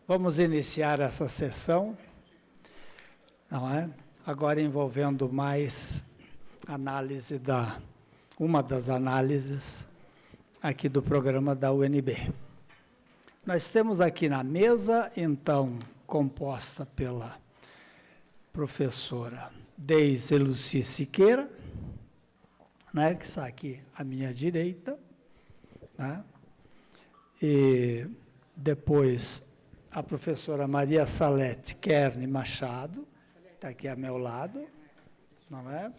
Vamos iniciar essa sessão, não é? Agora envolvendo mais análise uma das análises aqui do programa da UNB. Nós temos aqui na mesa, então, composta pela professora Deise Lucy Siqueira, né, que está aqui à minha direita, né? E depois a professora Maria Salete Kern Machado, está aqui ao meu lado, não é?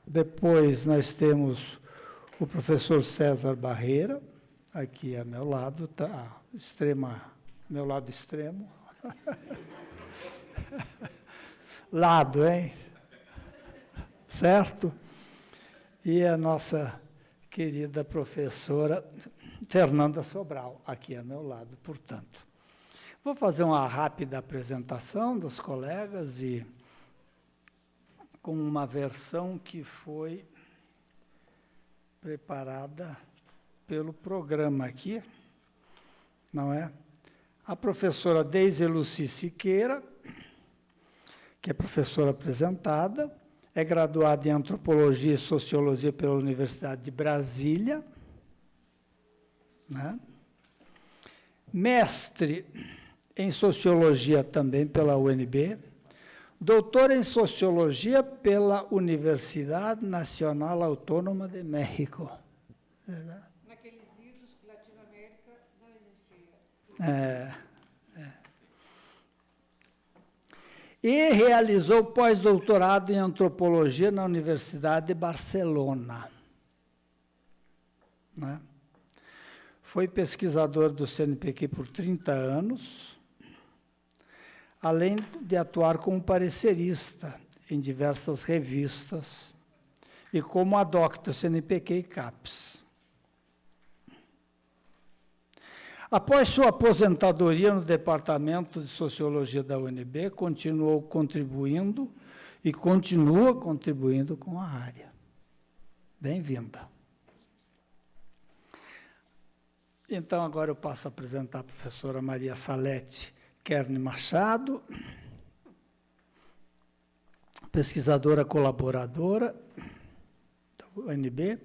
Depois nós temos o professor César Barreira, aqui ao meu lado, tá, meu lado extremo. Lado, hein? Certo? E a nossa querida professora Fernanda Sobral, aqui ao meu lado, portanto. Vou fazer uma rápida apresentação dos colegas e com uma versão que foi preparada pelo programa aqui, não é? A professora Deise Lucy Siqueira, que é professora apresentada, é graduada em Antropologia e Sociologia pela Universidade de Brasília, né? Mestre em Sociologia também pela UNB, doutora em Sociologia pela Universidade Nacional Autônoma de México. Verdade? Naqueles idos que Latinoamérica não existia. E realizou pós-doutorado em Antropologia na Universidade de Barcelona, né? Foi pesquisador do CNPq por 30 anos, além de atuar como parecerista em diversas revistas e como adocta do CNPq e CAPES. Após sua aposentadoria no Departamento de Sociologia da UNB, continuou contribuindo e continua contribuindo com a área. Bem-vinda. Então, agora eu passo a apresentar a professora Maria Salete Kern Machado, pesquisadora colaboradora da UNB,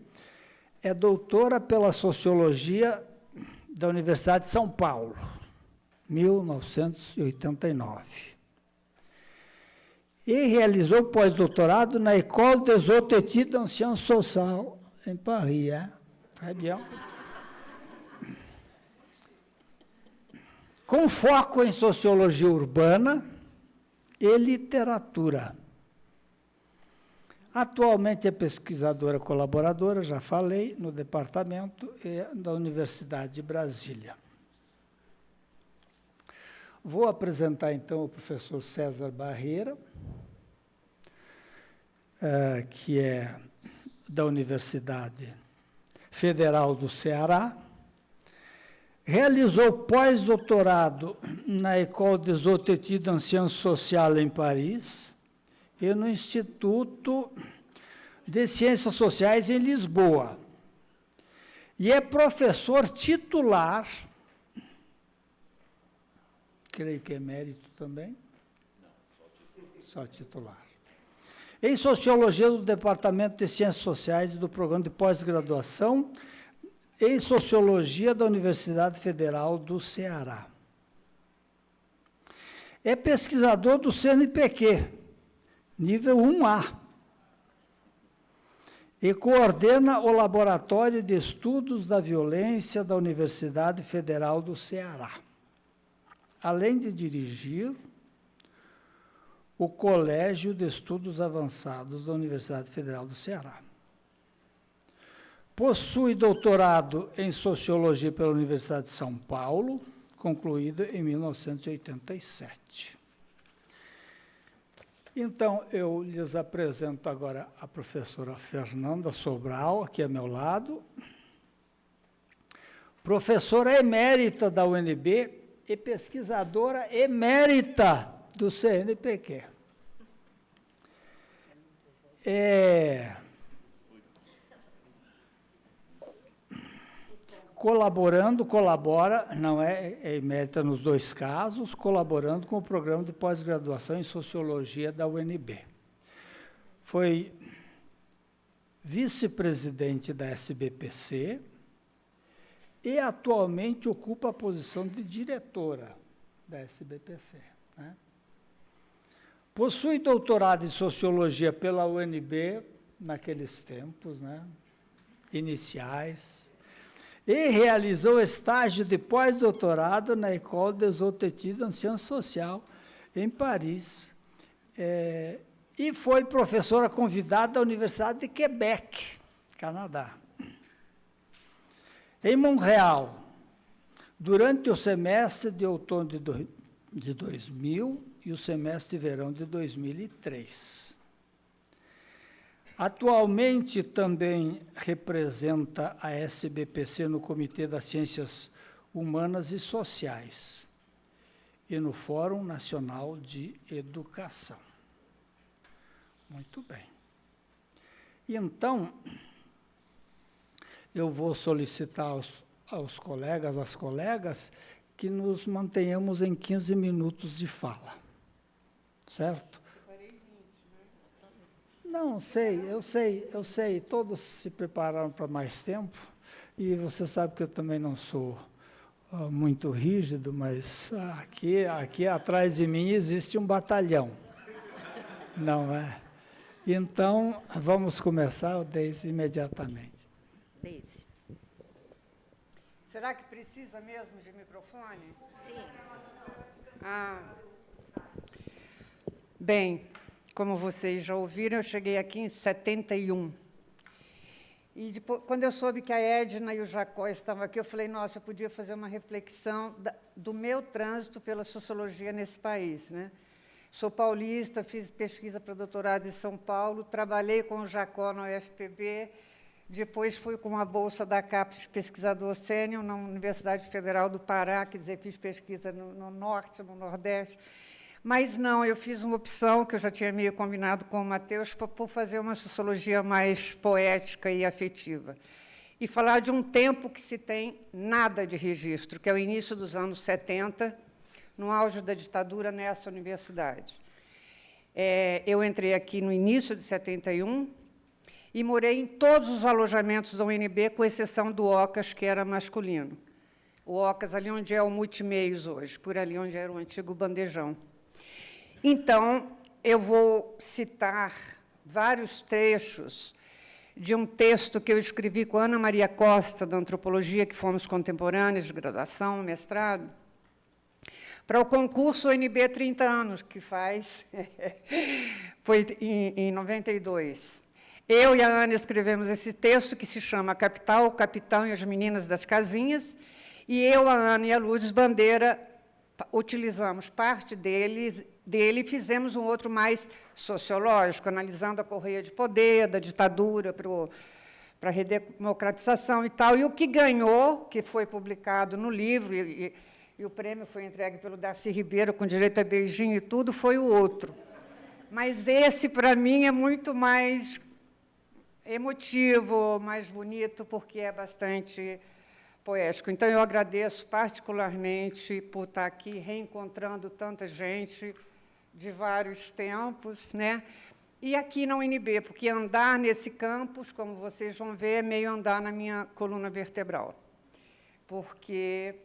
é doutora pela Sociologia da Universidade de São Paulo, 1989. E realizou pós-doutorado na École des Hautes Études en Sciences Sociales, em Paris. É bien. Com foco em Sociologia Urbana e Literatura. Atualmente é pesquisadora colaboradora, já falei, no departamento da Universidade de Brasília. Vou apresentar, então, o professor César Barreira, que é da Universidade Federal do Ceará. Realizou pós-doutorado na École des Hautes Études en Sciences Sociales, em Paris, e no Instituto de Ciências Sociais, em Lisboa. E é professor titular, creio que é emérito também, só titular, em Sociologia do Departamento de Ciências Sociais e do Programa de Pós-Graduação em Sociologia da Universidade Federal do Ceará. É pesquisador do CNPq, nível 1A, e coordena o Laboratório de Estudos da Violência da Universidade Federal do Ceará, além de dirigir o Colégio de Estudos Avançados da Universidade Federal do Ceará. Possui doutorado em Sociologia pela Universidade de São Paulo, concluído em 1987. Então, eu lhes apresento agora a professora Fernanda Sobral, aqui ao meu lado, professora emérita da UNB e pesquisadora emérita do CNPq. colabora, não é emérita nos dois casos, colaborando com o programa de pós-graduação em Sociologia da UNB. Foi vice-presidente da SBPC e atualmente ocupa a posição de diretora da SBPC. Né? Possui doutorado em Sociologia pela UNB, naqueles tempos, né, iniciais, e realizou estágio de pós-doutorado na École des Hautes Études en Sciences Sociales, em Paris, e foi professora convidada da Universidade de Quebec, Canadá. Em Montreal, durante o semestre de outono de 2000 e o semestre de verão de 2003. Atualmente também representa a SBPC no Comitê das Ciências Humanas e Sociais e no Fórum Nacional de Educação. Muito bem. E então, eu vou solicitar aos colegas, às colegas, que nos mantenhamos em 15 minutos de fala. Certo? Não, eu sei, todos se prepararam para mais tempo, e você sabe que eu também não sou muito rígido, mas aqui atrás de mim existe um batalhão, não é? Então, vamos começar, Deise, imediatamente. Deise. Será que precisa mesmo de microfone? Sim. Bem, como vocês já ouviram, eu cheguei aqui em 71. E depois, quando eu soube que a Edna e o Jacó estavam aqui, eu falei, nossa, eu podia fazer uma reflexão do meu trânsito pela sociologia nesse país, né? Sou paulista, fiz pesquisa para doutorado em São Paulo, trabalhei com o Jacó na UFPB, depois fui com a bolsa da CAPES de pesquisador sênior na Universidade Federal do Pará, quer dizer, fiz pesquisa no Norte, no Nordeste. Mas não, eu fiz uma opção, que eu já tinha meio combinado com o Matheus, por fazer uma sociologia mais poética e afetiva. E falar de um tempo que se tem nada de registro, que é o início dos anos 70, no auge da ditadura nessa universidade. Eu entrei aqui no início de 71 e morei em todos os alojamentos da UNB, com exceção do OCAS, que era masculino. O OCAS, ali onde é o Multimeios hoje, por ali onde era o antigo Bandejão. Então, eu vou citar vários trechos de um texto que eu escrevi com a Ana Maria Costa, da Antropologia, que fomos contemporâneos, de graduação, mestrado, para o concurso UNB 30 anos, que foi em 92. Eu e a Ana escrevemos esse texto, que se chama Capital, o Capitão e as Meninas das Casinhas, e eu, a Ana e a Lourdes Bandeira utilizamos parte dele e fizemos um outro mais sociológico, analisando a correia de poder, da ditadura para a redemocratização e tal. E o que ganhou, que foi publicado no livro, e o prêmio foi entregue pelo Darcy Ribeiro, com direito a beijinho e tudo, foi o outro. Mas esse, para mim, é muito mais emotivo, mais bonito, porque é bastante poético. Então, eu agradeço particularmente por estar aqui reencontrando tanta gente de vários tempos, né? E aqui na UNB, porque andar nesse campus, como vocês vão ver, é meio andar na minha coluna vertebral. Porque,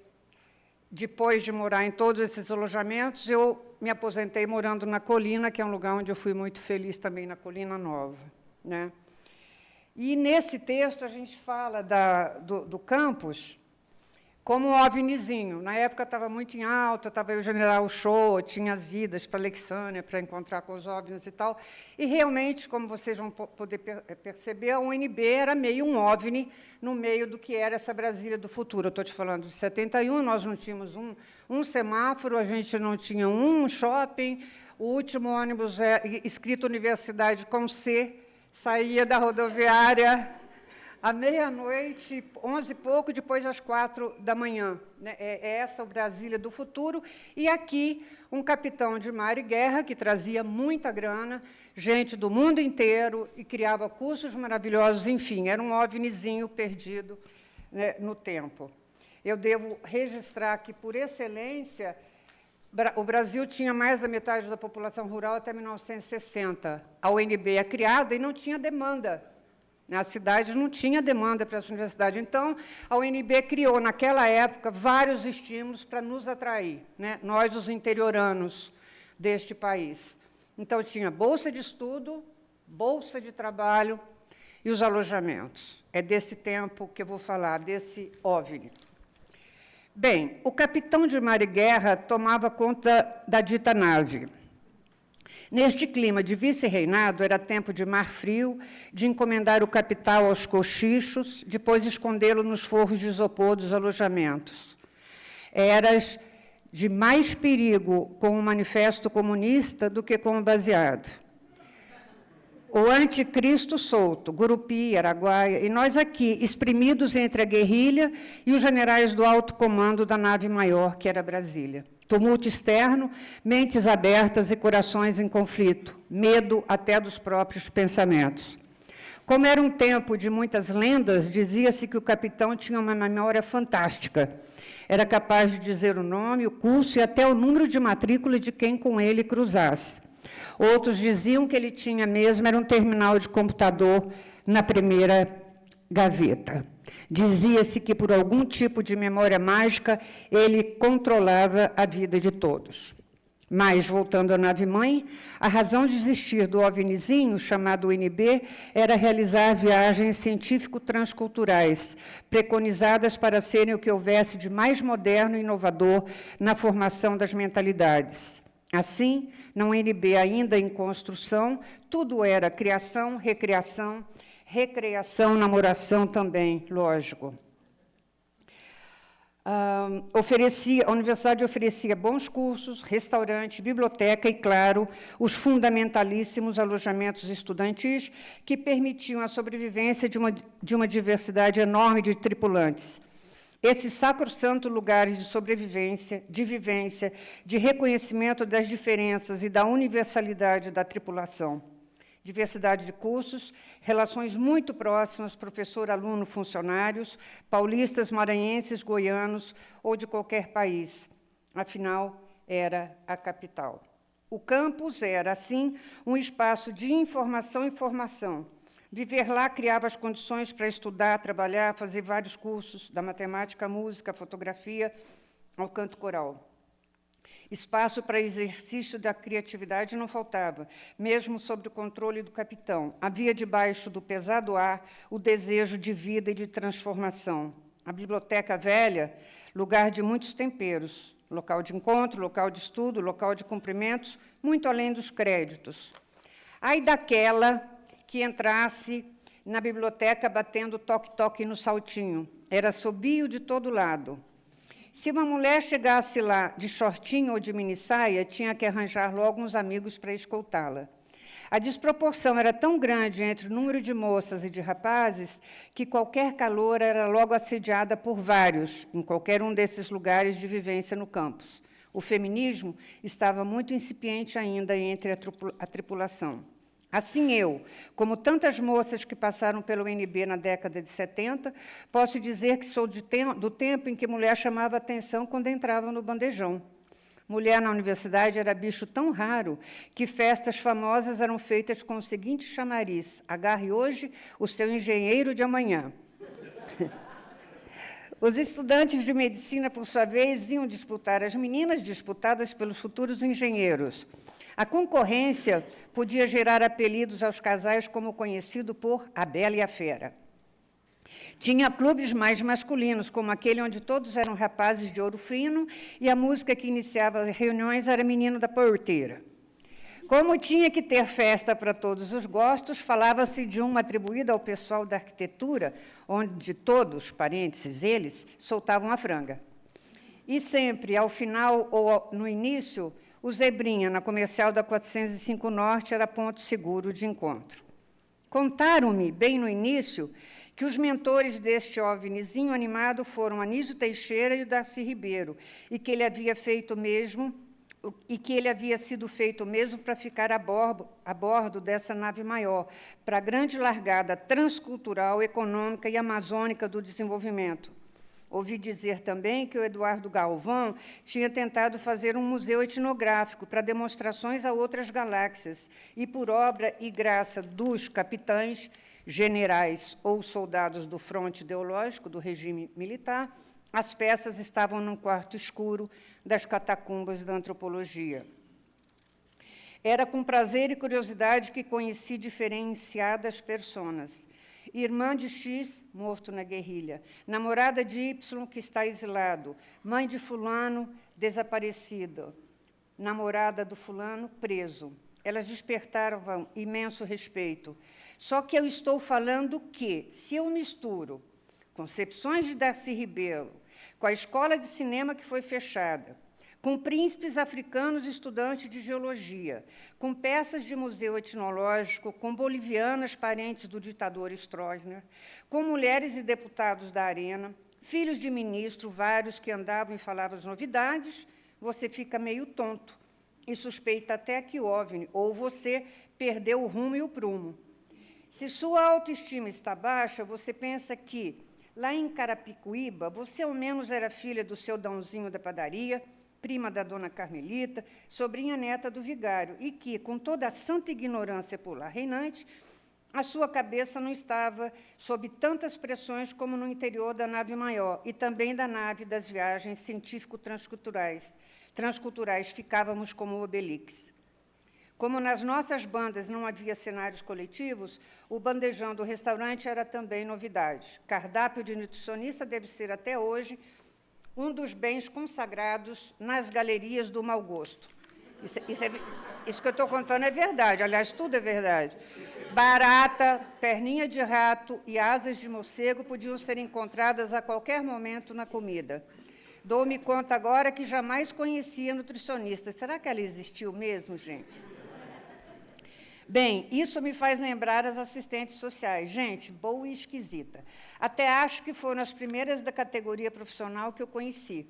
depois de morar em todos esses alojamentos, eu me aposentei morando na Colina, que é um lugar onde eu fui muito feliz também, na Colina Nova, né? E, nesse texto, a gente fala do campus como um ovnizinho. Na época, estava muito em alta, estava o General Show, tinha as idas para Alexânia, para encontrar com os OVNIs e tal. E, realmente, como vocês vão poder perceber, a UNB era meio um OVNI no meio do que era essa Brasília do futuro. Eu estou te falando de 71, nós não tínhamos um semáforo, a gente não tinha um shopping, o último ônibus escrito Universidade com C, saía da rodoviária à meia-noite, 11 e pouco, depois às 4 da manhã. É essa o Brasília do futuro. E aqui, um capitão de mar e guerra, que trazia muita grana, gente do mundo inteiro, e criava cursos maravilhosos, enfim, era um ovnizinho perdido né, no tempo. Eu devo registrar que, por excelência, o Brasil tinha mais da metade da população rural até 1960. A UNB é criada e não tinha demanda. As cidades não tinham demanda para essa universidade. Então, a UNB criou, naquela época, vários estímulos para nos atrair, né? Nós, os interioranos deste país. Então, tinha bolsa de estudo, bolsa de trabalho e os alojamentos. É desse tempo que eu vou falar, desse OVNI. Bem, o capitão de mar e guerra tomava conta da dita nave. Neste clima de vice-reinado, era tempo de mar frio, de encomendar o capital aos cochichos, depois escondê-lo nos forros de isopor dos alojamentos. Eras de mais perigo com o manifesto comunista do que com o baseado. O anticristo solto, Gurupi, Araguaia, e nós aqui, espremidos entre a guerrilha e os generais do alto comando da nave maior, que era Brasília. Tumulto externo, mentes abertas e corações em conflito, medo até dos próprios pensamentos. Como era um tempo de muitas lendas, dizia-se que o capitão tinha uma memória fantástica. Era capaz de dizer o nome, o curso e até o número de matrícula de quem com ele cruzasse. Outros diziam que ele tinha mesmo, era um terminal de computador na primeira gaveta. Dizia-se que, por algum tipo de memória mágica, ele controlava a vida de todos. Mas, voltando à nave-mãe, a razão de existir do OVNIzinho, chamado UNB, era realizar viagens científico-transculturais, preconizadas para serem o que houvesse de mais moderno e inovador na formação das mentalidades. Assim, na UNB ainda em construção, tudo era criação, recriação, recreação, namoração também, lógico. A universidade oferecia bons cursos, restaurante, biblioteca e, claro, os fundamentalíssimos alojamentos estudantis que permitiam a sobrevivência de uma diversidade enorme de tripulantes. Esses sacrossantos lugares de sobrevivência, de vivência, de reconhecimento das diferenças e da universalidade da tripulação. Diversidade de cursos, relações muito próximas, professor, aluno, funcionários, paulistas, maranhenses, goianos ou de qualquer país. Afinal, era a capital. O campus era, assim, um espaço de informação e formação. Viver lá criava as condições para estudar, trabalhar, fazer vários cursos, da matemática à música, à fotografia, ao canto coral. Espaço para exercício da criatividade não faltava, mesmo sob o controle do capitão. Havia debaixo do pesado ar o desejo de vida e de transformação. A biblioteca velha, lugar de muitos temperos, local de encontro, local de estudo, local de cumprimentos, muito além dos créditos. Ai daquela que entrasse na biblioteca batendo toque-toque no saltinho. Era assobio de todo lado. Se uma mulher chegasse lá de shortinho ou de minissaia, tinha que arranjar logo uns amigos para escoltá-la. A desproporção era tão grande entre o número de moças e de rapazes que qualquer caloura era logo assediada por vários, em qualquer um desses lugares de vivência no campus. O feminismo estava muito incipiente ainda entre a tripulação. Assim eu, como tantas moças que passaram pelo UNB na década de 70, posso dizer que sou do tempo em que mulher chamava atenção quando entrava no bandejão. Mulher na universidade era bicho tão raro que festas famosas eram feitas com o seguinte chamariz: agarre hoje o seu engenheiro de amanhã. Os estudantes de medicina, por sua vez, iam disputar as meninas disputadas pelos futuros engenheiros. A concorrência podia gerar apelidos aos casais, como conhecido por A Bela e a Fera. Tinha clubes mais masculinos, como aquele onde todos eram rapazes de ouro fino, e a música que iniciava as reuniões era Menino da Porteira. Como tinha que ter festa para todos os gostos, falava-se de uma atribuída ao pessoal da arquitetura, onde todos, parênteses, eles, soltavam a franga. E sempre, ao final ou no início, o Zebrinha, na comercial da 405 Norte, era ponto seguro de encontro. Contaram-me, bem no início, que os mentores deste OVNIzinho animado foram Anísio Teixeira e o Darcy Ribeiro, e que ele havia feito mesmo e que ele havia sido feito mesmo para ficar a bordo dessa nave maior, para a grande largada transcultural, econômica e amazônica do desenvolvimento. Ouvi dizer também que o Eduardo Galvão tinha tentado fazer um museu etnográfico para demonstrações a outras galáxias, e, por obra e graça dos capitães, generais ou soldados do fronte ideológico do regime militar, as peças estavam num quarto escuro das catacumbas da antropologia. Era com prazer e curiosidade que conheci diferenciadas personas. Irmã de X, morto na guerrilha. Namorada de Y, que está exilado. Mãe de fulano, desaparecida. Namorada do fulano, preso. Elas despertavam imenso respeito. Só que eu estou falando que, se eu misturo concepções de Darcy Ribeiro com a escola de cinema que foi fechada, com príncipes africanos estudantes de geologia, com peças de museu etnológico, com bolivianas parentes do ditador Stroessner, com mulheres e deputados da Arena, filhos de ministro, vários que andavam e falavam as novidades, você fica meio tonto e suspeita até que OVNI, ou você perdeu o rumo e o prumo. Se sua autoestima está baixa, você pensa que, lá em Carapicuíba, você ao menos era filha do seu Dãozinho da padaria, prima da dona Carmelita, sobrinha neta do vigário, e que, com toda a santa ignorância popular reinante, a sua cabeça não estava sob tantas pressões como no interior da nave maior, e também da nave das viagens científico-transculturais. Ficávamos como o Obelix. Como nas nossas bandas não havia cenários coletivos, o bandejão do restaurante era também novidade. Cardápio de nutricionista deve ser, até hoje, um dos bens consagrados nas galerias do mau gosto. Isso que eu estou contando é verdade, aliás, tudo é verdade. Barata, perninha de rato e asas de morcego podiam ser encontradas a qualquer momento na comida. Dou-me conta agora que jamais conhecia nutricionista. Será que ela existiu mesmo, gente? Bem, isso me faz lembrar as assistentes sociais. Gente, boa e esquisita. Até acho que foram as primeiras da categoria profissional que eu conheci.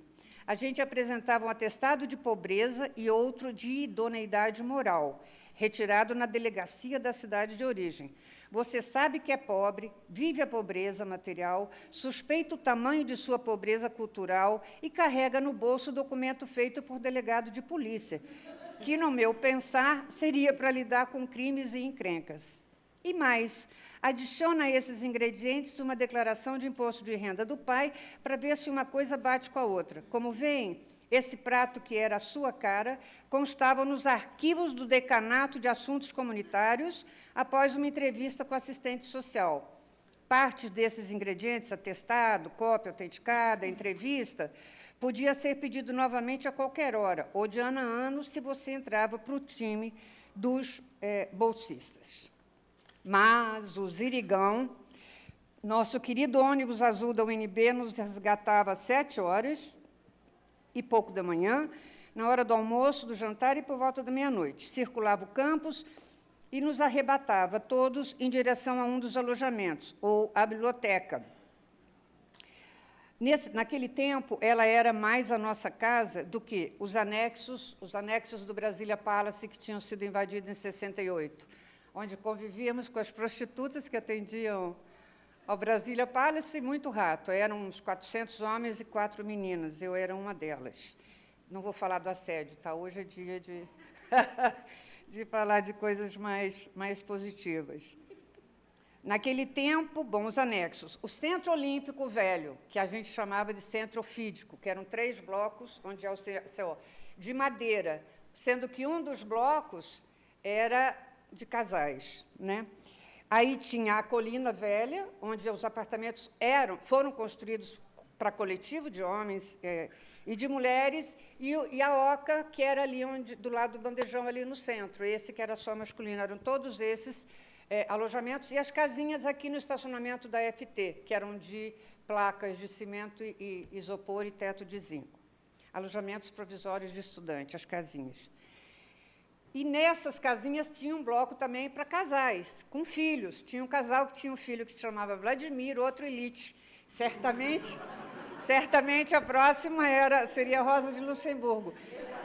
A gente apresentava um atestado de pobreza e outro de idoneidade moral, retirado na delegacia da cidade de origem. Você sabe que é pobre, vive a pobreza material, suspeita o tamanho de sua pobreza cultural e carrega no bolso o documento feito por delegado de polícia, que, no meu pensar, seria para lidar com crimes e encrencas. E mais, adiciona a esses ingredientes uma declaração de imposto de renda do pai para ver se uma coisa bate com a outra. Como veem, esse prato, que era a sua cara, constava nos arquivos do Decanato de Assuntos Comunitários após uma entrevista com a assistente social. Partes desses ingredientes, atestado, cópia autenticada, entrevista, podia ser pedido novamente a qualquer hora, ou de ano a ano, se você entrava para o time dos bolsistas. Mas o Zirigão, nosso querido ônibus azul da UNB, nos resgatava às 7h e pouco da manhã, na hora do almoço, do jantar e por volta da meia-noite. Circulava o campus e nos arrebatava todos em direção a um dos alojamentos, ou a biblioteca. Naquele tempo, ela era mais a nossa casa do que os anexos do Brasília Palace, que tinham sido invadidos em 68, onde convivíamos com as prostitutas que atendiam ao Brasília Palace e muito rato. Eram uns 400 homens e 4 meninas, eu era uma delas. Não vou falar do assédio, tá? Hoje é dia de, de falar de coisas mais positivas. Naquele tempo, bom, os anexos. O Centro Olímpico Velho, que a gente chamava de Centro Ofídico, que eram 3 blocos, onde é o CO, de madeira, sendo que um dos blocos era de casais, né? Aí tinha a Colina Velha, onde os apartamentos foram construídos para coletivo de homens e de mulheres, e a Oca, que era ali do lado do bandejão, ali no centro, esse que era só masculino. Eram todos esses alojamentos, e as casinhas aqui no estacionamento da FT, que eram de placas de cimento e isopor e teto de zinco. Alojamentos provisórios de estudante, as casinhas. E nessas casinhas tinha um bloco também para casais, com filhos. Tinha um casal que tinha um filho que se chamava Vladimir, outro Elite. Certamente a próxima seria Rosa de Luxemburgo.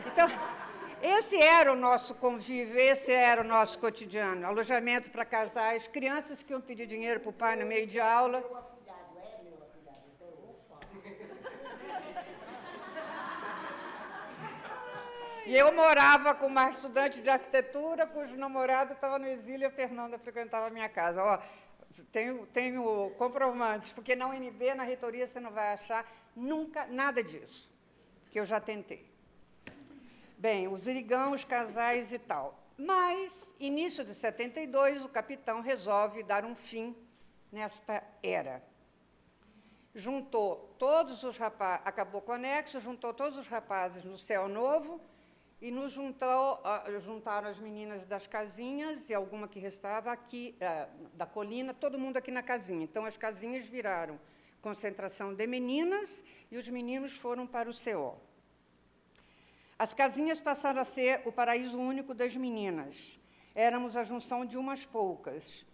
Então, Esse era o nosso convívio, esse era o nosso cotidiano. Alojamento para casais, crianças que iam pedir dinheiro para o pai no meio de aula. E eu morava com uma estudante de arquitetura, cujo namorado estava no exílio e a Fernanda frequentava a minha casa. Ó, tenho comprovantes, porque na UNB, na reitoria, você não vai achar nunca nada disso, que eu já tentei. Bem, os irigãos, os casais e tal. Mas, início de 72, o capitão resolve dar um fim nesta era. Juntou todos os rapazes, acabou com o anexo, juntou todos os rapazes no Céu Novo e nos juntaram as meninas das casinhas e alguma que restava aqui, da colina, todo mundo aqui na casinha. Então, as casinhas viraram concentração de meninas e os meninos foram para o CO. As casinhas passaram a ser o paraíso único das meninas. Éramos a junção de umas poucas.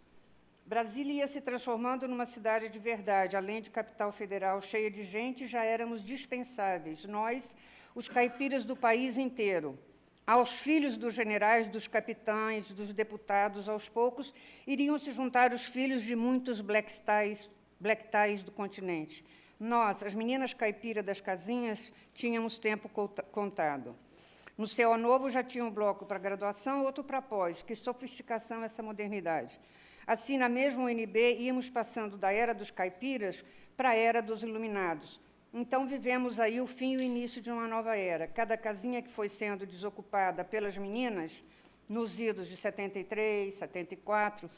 Brasília ia se transformando numa cidade de verdade, além de capital federal cheia de gente, já éramos dispensáveis. Nós, os caipiras do país inteiro. Aos filhos dos generais, dos capitães, dos deputados, aos poucos, iriam se juntar os filhos de muitos black ties do continente. Nós, as meninas caipira das casinhas, tínhamos tempo contado. No CO Novo já tinha um bloco para graduação, outro para pós. Que sofisticação essa modernidade. Assim, na mesma UNB, íamos passando da era dos caipiras para a era dos iluminados. Então, vivemos aí o fim e o início de uma nova era. Cada casinha que foi sendo desocupada pelas meninas, nos idos de 73, 74,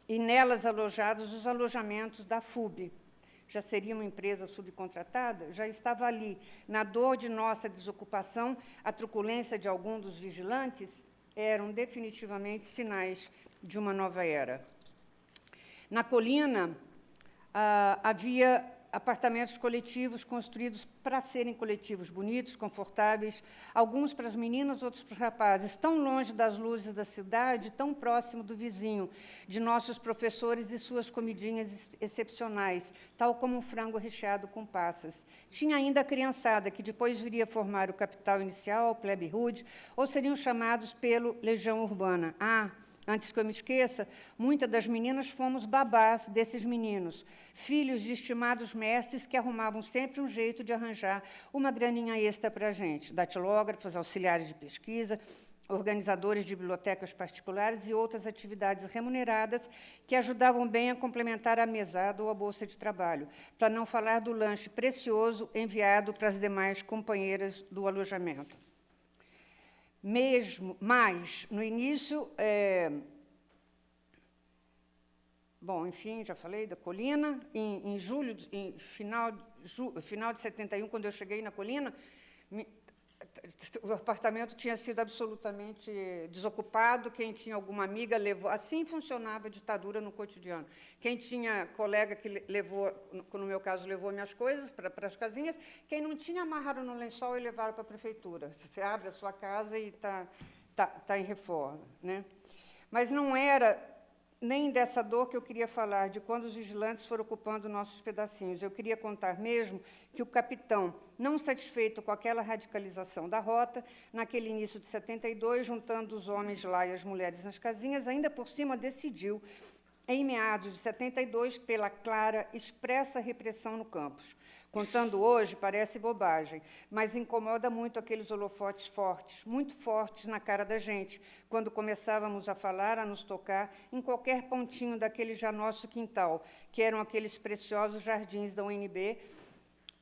e nelas alojados os alojamentos da FUB. Já seria uma empresa subcontratada, já estava ali. Na dor de nossa desocupação, a truculência de algum dos vigilantes eram definitivamente sinais de uma nova era. Na colina, havia apartamentos coletivos construídos para serem coletivos, bonitos, confortáveis, alguns para as meninas, outros para os rapazes, tão longe das luzes da cidade, tão próximo do vizinho, de nossos professores e suas comidinhas excepcionais, tal como um frango recheado com passas. Tinha ainda a criançada, que depois viria formar o capital inicial, o plebe rude, ou seriam chamados pelo Legião Urbana. Antes que eu me esqueça, muitas das meninas fomos babás desses meninos, filhos de estimados mestres que arrumavam sempre um jeito de arranjar uma graninha extra para a gente, datilógrafos, auxiliares de pesquisa, organizadores de bibliotecas particulares e outras atividades remuneradas que ajudavam bem a complementar a mesada ou a bolsa de trabalho, para não falar do lanche precioso enviado para as demais companheiras do alojamento. Mas, no início, bom, enfim, já falei da colina, final de 71, quando eu cheguei na colina, o apartamento tinha sido absolutamente desocupado, quem tinha alguma amiga levou, assim funcionava a ditadura no cotidiano. Quem tinha colega que levou, no meu caso, levou minhas coisas para as casinhas, quem não tinha, amarraram no lençol e levaram para a prefeitura. Você abre a sua casa e está em reforma, né? Mas não era nem dessa dor que eu queria falar, de quando os vigilantes foram ocupando nossos pedacinhos. Eu queria contar mesmo que o capitão, não satisfeito com aquela radicalização da rota, naquele início de 72, juntando os homens lá e as mulheres nas casinhas, ainda por cima decidiu, em meados de 72, pela clara, expressa repressão no campus. Contando hoje, parece bobagem, mas incomoda muito aqueles holofotes fortes, muito fortes na cara da gente, quando começávamos a falar, a nos tocar, em qualquer pontinho daquele já nosso quintal, que eram aqueles preciosos jardins da UNB,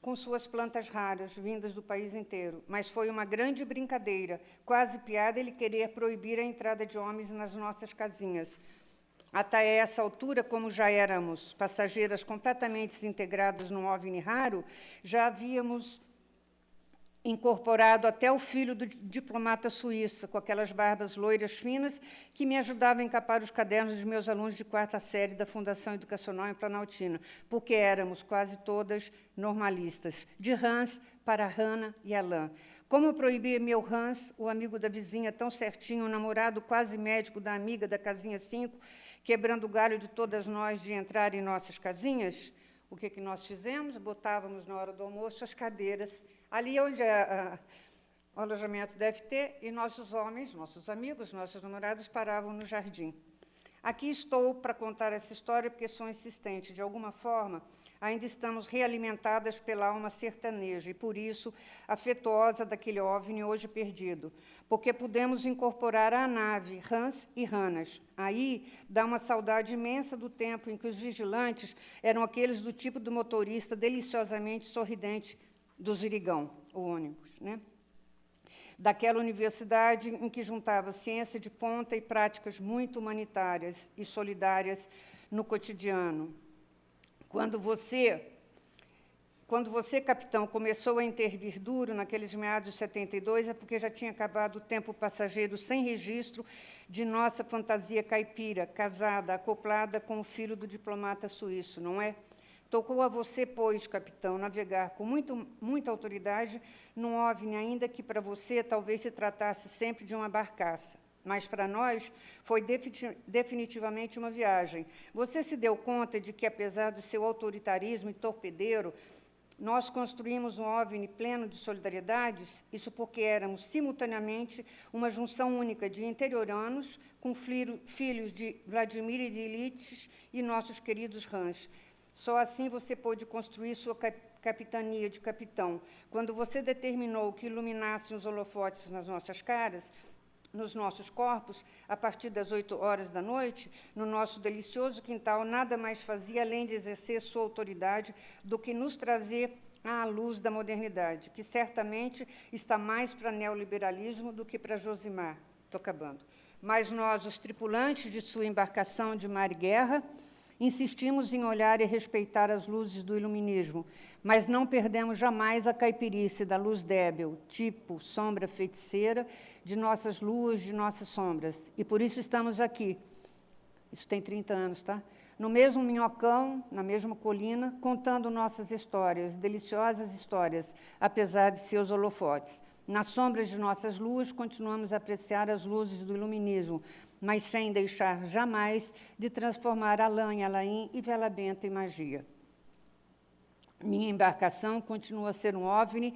com suas plantas raras, vindas do país inteiro. Mas foi uma grande brincadeira, quase piada, ele querer proibir a entrada de homens nas nossas casinhas. Até essa altura, como já éramos passageiras completamente desintegradas num OVNI raro, já havíamos incorporado até o filho do diplomata suíço, com aquelas barbas loiras finas, que me ajudava a encapar os cadernos dos meus alunos de 4ª série da Fundação Educacional em Planaltina, porque éramos quase todas normalistas, de Hans para Hannah e Alain. Como proibir meu Hans, o amigo da vizinha tão certinho, o namorado quase médico da amiga da casinha 5, quebrando o galho de todas nós de entrar em nossas casinhas? O que nós fizemos? Botávamos, na hora do almoço, as cadeiras. Ali onde o alojamento deve ter, e nossos homens, nossos amigos, nossos namorados paravam no jardim. Aqui estou para contar essa história porque sou insistente. De alguma forma, ainda estamos realimentadas pela alma sertaneja e, por isso, afetuosa daquele OVNI hoje perdido, porque pudemos incorporar à nave rãs e ranas. Aí dá uma saudade imensa do tempo em que os vigilantes eram aqueles do tipo do motorista deliciosamente sorridente do Zirigão, o ônibus, né? Daquela universidade em que juntava ciência de ponta e práticas muito humanitárias e solidárias no cotidiano. Quando você, capitão, começou a intervir duro naqueles meados de 72, é porque já tinha acabado o tempo passageiro sem registro de nossa fantasia caipira, casada, acoplada com o filho do diplomata suíço, não é? Tocou a você, pois, capitão, navegar com muita autoridade num OVNI, ainda que para você talvez se tratasse sempre de uma barcaça. Mas para nós foi definitivamente uma viagem. Você se deu conta de que, apesar do seu autoritarismo e torpedeiro, nós construímos um OVNI pleno de solidariedades? Isso porque éramos, simultaneamente, uma junção única de interioranos com filhos de Vladimir e de Ilitch e nossos queridos rãs. Só assim você pôde construir sua capitania de capitão. Quando você determinou que iluminassem os holofotes nas nossas caras, nos nossos corpos, a partir das 8h da noite, no nosso delicioso quintal, nada mais fazia, além de exercer sua autoridade, do que nos trazer à luz da modernidade, que certamente está mais para neoliberalismo do que para Josimar. Estou acabando. Mas nós, os tripulantes de sua embarcação de mar e guerra, insistimos em olhar e respeitar as luzes do iluminismo, mas não perdemos jamais a caipirice da luz débil, tipo sombra feiticeira, de nossas luas, de nossas sombras. E por isso estamos aqui. Isso tem 30 anos, tá? No mesmo minhocão, na mesma colina, contando nossas histórias, deliciosas histórias, apesar de seus holofotes. Nas sombras de nossas luas, continuamos a apreciar as luzes do iluminismo, mas sem deixar jamais de transformar a lã em Alaim e vela benta em magia. Minha embarcação continua a ser um OVNI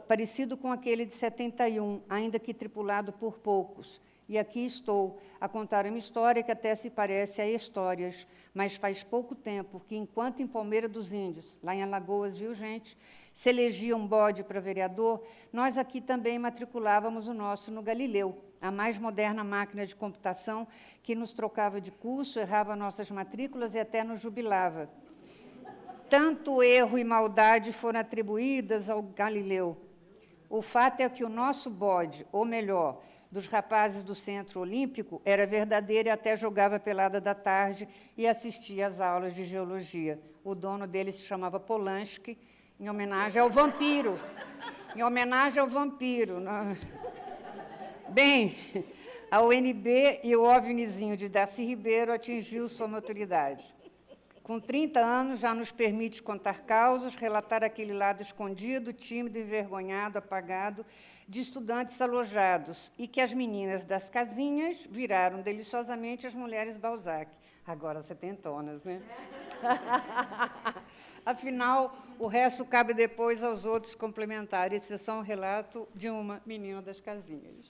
parecido com aquele de 71, ainda que tripulado por poucos. E aqui estou, a contar uma história que até se parece a histórias, mas faz pouco tempo que, enquanto em Palmeira dos Índios, lá em Alagoas, viu, gente, se elegia um bode para vereador, nós aqui também matriculávamos o nosso no Galileu, a mais moderna máquina de computação que nos trocava de curso, errava nossas matrículas e até nos jubilava. Tanto erro e maldade foram atribuídas ao Galileu. O fato é que o nosso bode, ou melhor, dos rapazes do Centro Olímpico, era verdadeiro e até jogava pelada da tarde e assistia às aulas de geologia. O dono dele se chamava Polanski, em homenagem ao vampiro. Em homenagem ao vampiro. Bem, a UNB e o OVNIzinho de Darcy Ribeiro atingiu sua maturidade. Com 30 anos, já nos permite contar causos, relatar aquele lado escondido, tímido, envergonhado, apagado, de estudantes alojados, e que as meninas das casinhas viraram deliciosamente as mulheres Balzac. Agora setentonas, né? Afinal, o resto cabe depois aos outros complementar. Esse é só um relato de uma menina das casinhas.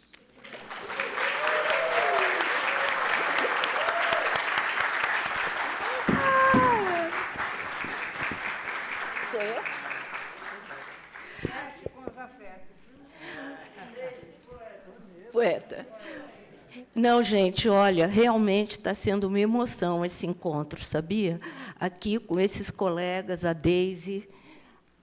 Sou eu? Com os afetos. Poeta. Não, gente, olha, realmente está sendo uma emoção esse encontro, sabia? Aqui com esses colegas, a Deise,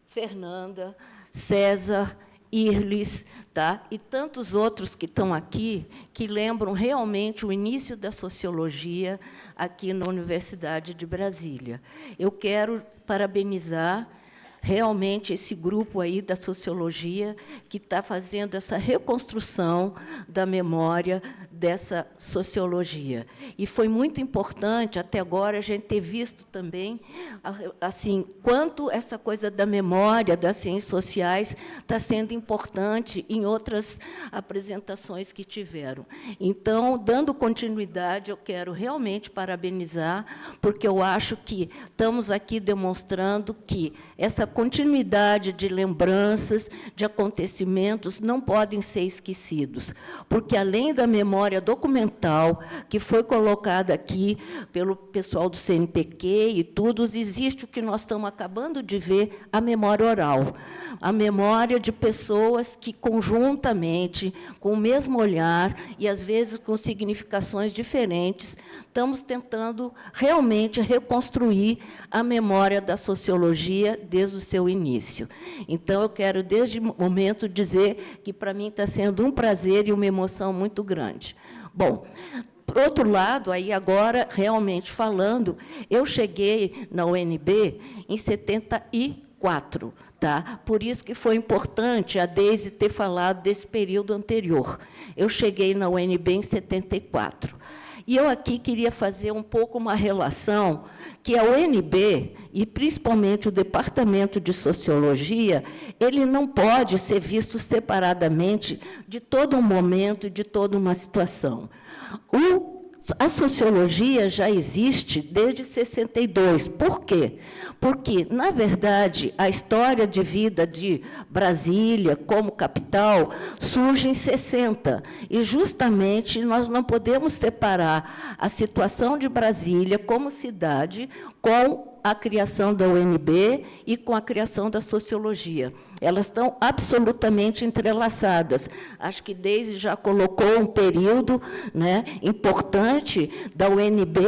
Fernanda, César, Irles, tá? E tantos outros que estão aqui, que lembram realmente o início da sociologia aqui na Universidade de Brasília. Eu quero parabenizar realmente esse grupo aí da sociologia que está fazendo essa reconstrução da memória dessa sociologia. E foi muito importante, até agora, a gente ter visto também, assim, quanto essa coisa da memória, das ciências sociais, está sendo importante em outras apresentações que tiveram. Então, dando continuidade, eu quero realmente parabenizar, porque eu acho que estamos aqui demonstrando que essa continuidade de lembranças, de acontecimentos, não podem ser esquecidos, porque, além da memória documental, que foi colocada aqui pelo pessoal do CNPq e tudo, existe o que nós estamos acabando de ver, a memória oral, a memória de pessoas que, conjuntamente, com o mesmo olhar, e, às vezes, com significações diferentes, estamos tentando realmente reconstruir a memória da sociologia desde o seu início. Então, eu quero, desde o momento, dizer que, para mim, está sendo um prazer e uma emoção muito grande. Bom, por outro lado, aí agora, realmente falando, eu cheguei na UNB em 74, tá? Por isso que foi importante a Deise ter falado desse período anterior. Eu cheguei na UNB em 74. E eu aqui queria fazer um pouco uma relação que a UNB, e principalmente o Departamento de Sociologia, ele não pode ser visto separadamente de todo um momento e de toda uma situação. A sociologia já existe desde 62. Por quê? Porque, na verdade, a história de vida de Brasília como capital surge em 60. E, justamente, nós não podemos separar a situação de Brasília como cidade com a criação da UNB e com a criação da sociologia. Elas estão absolutamente entrelaçadas. Acho que Deise já colocou um período, né, importante da UNB,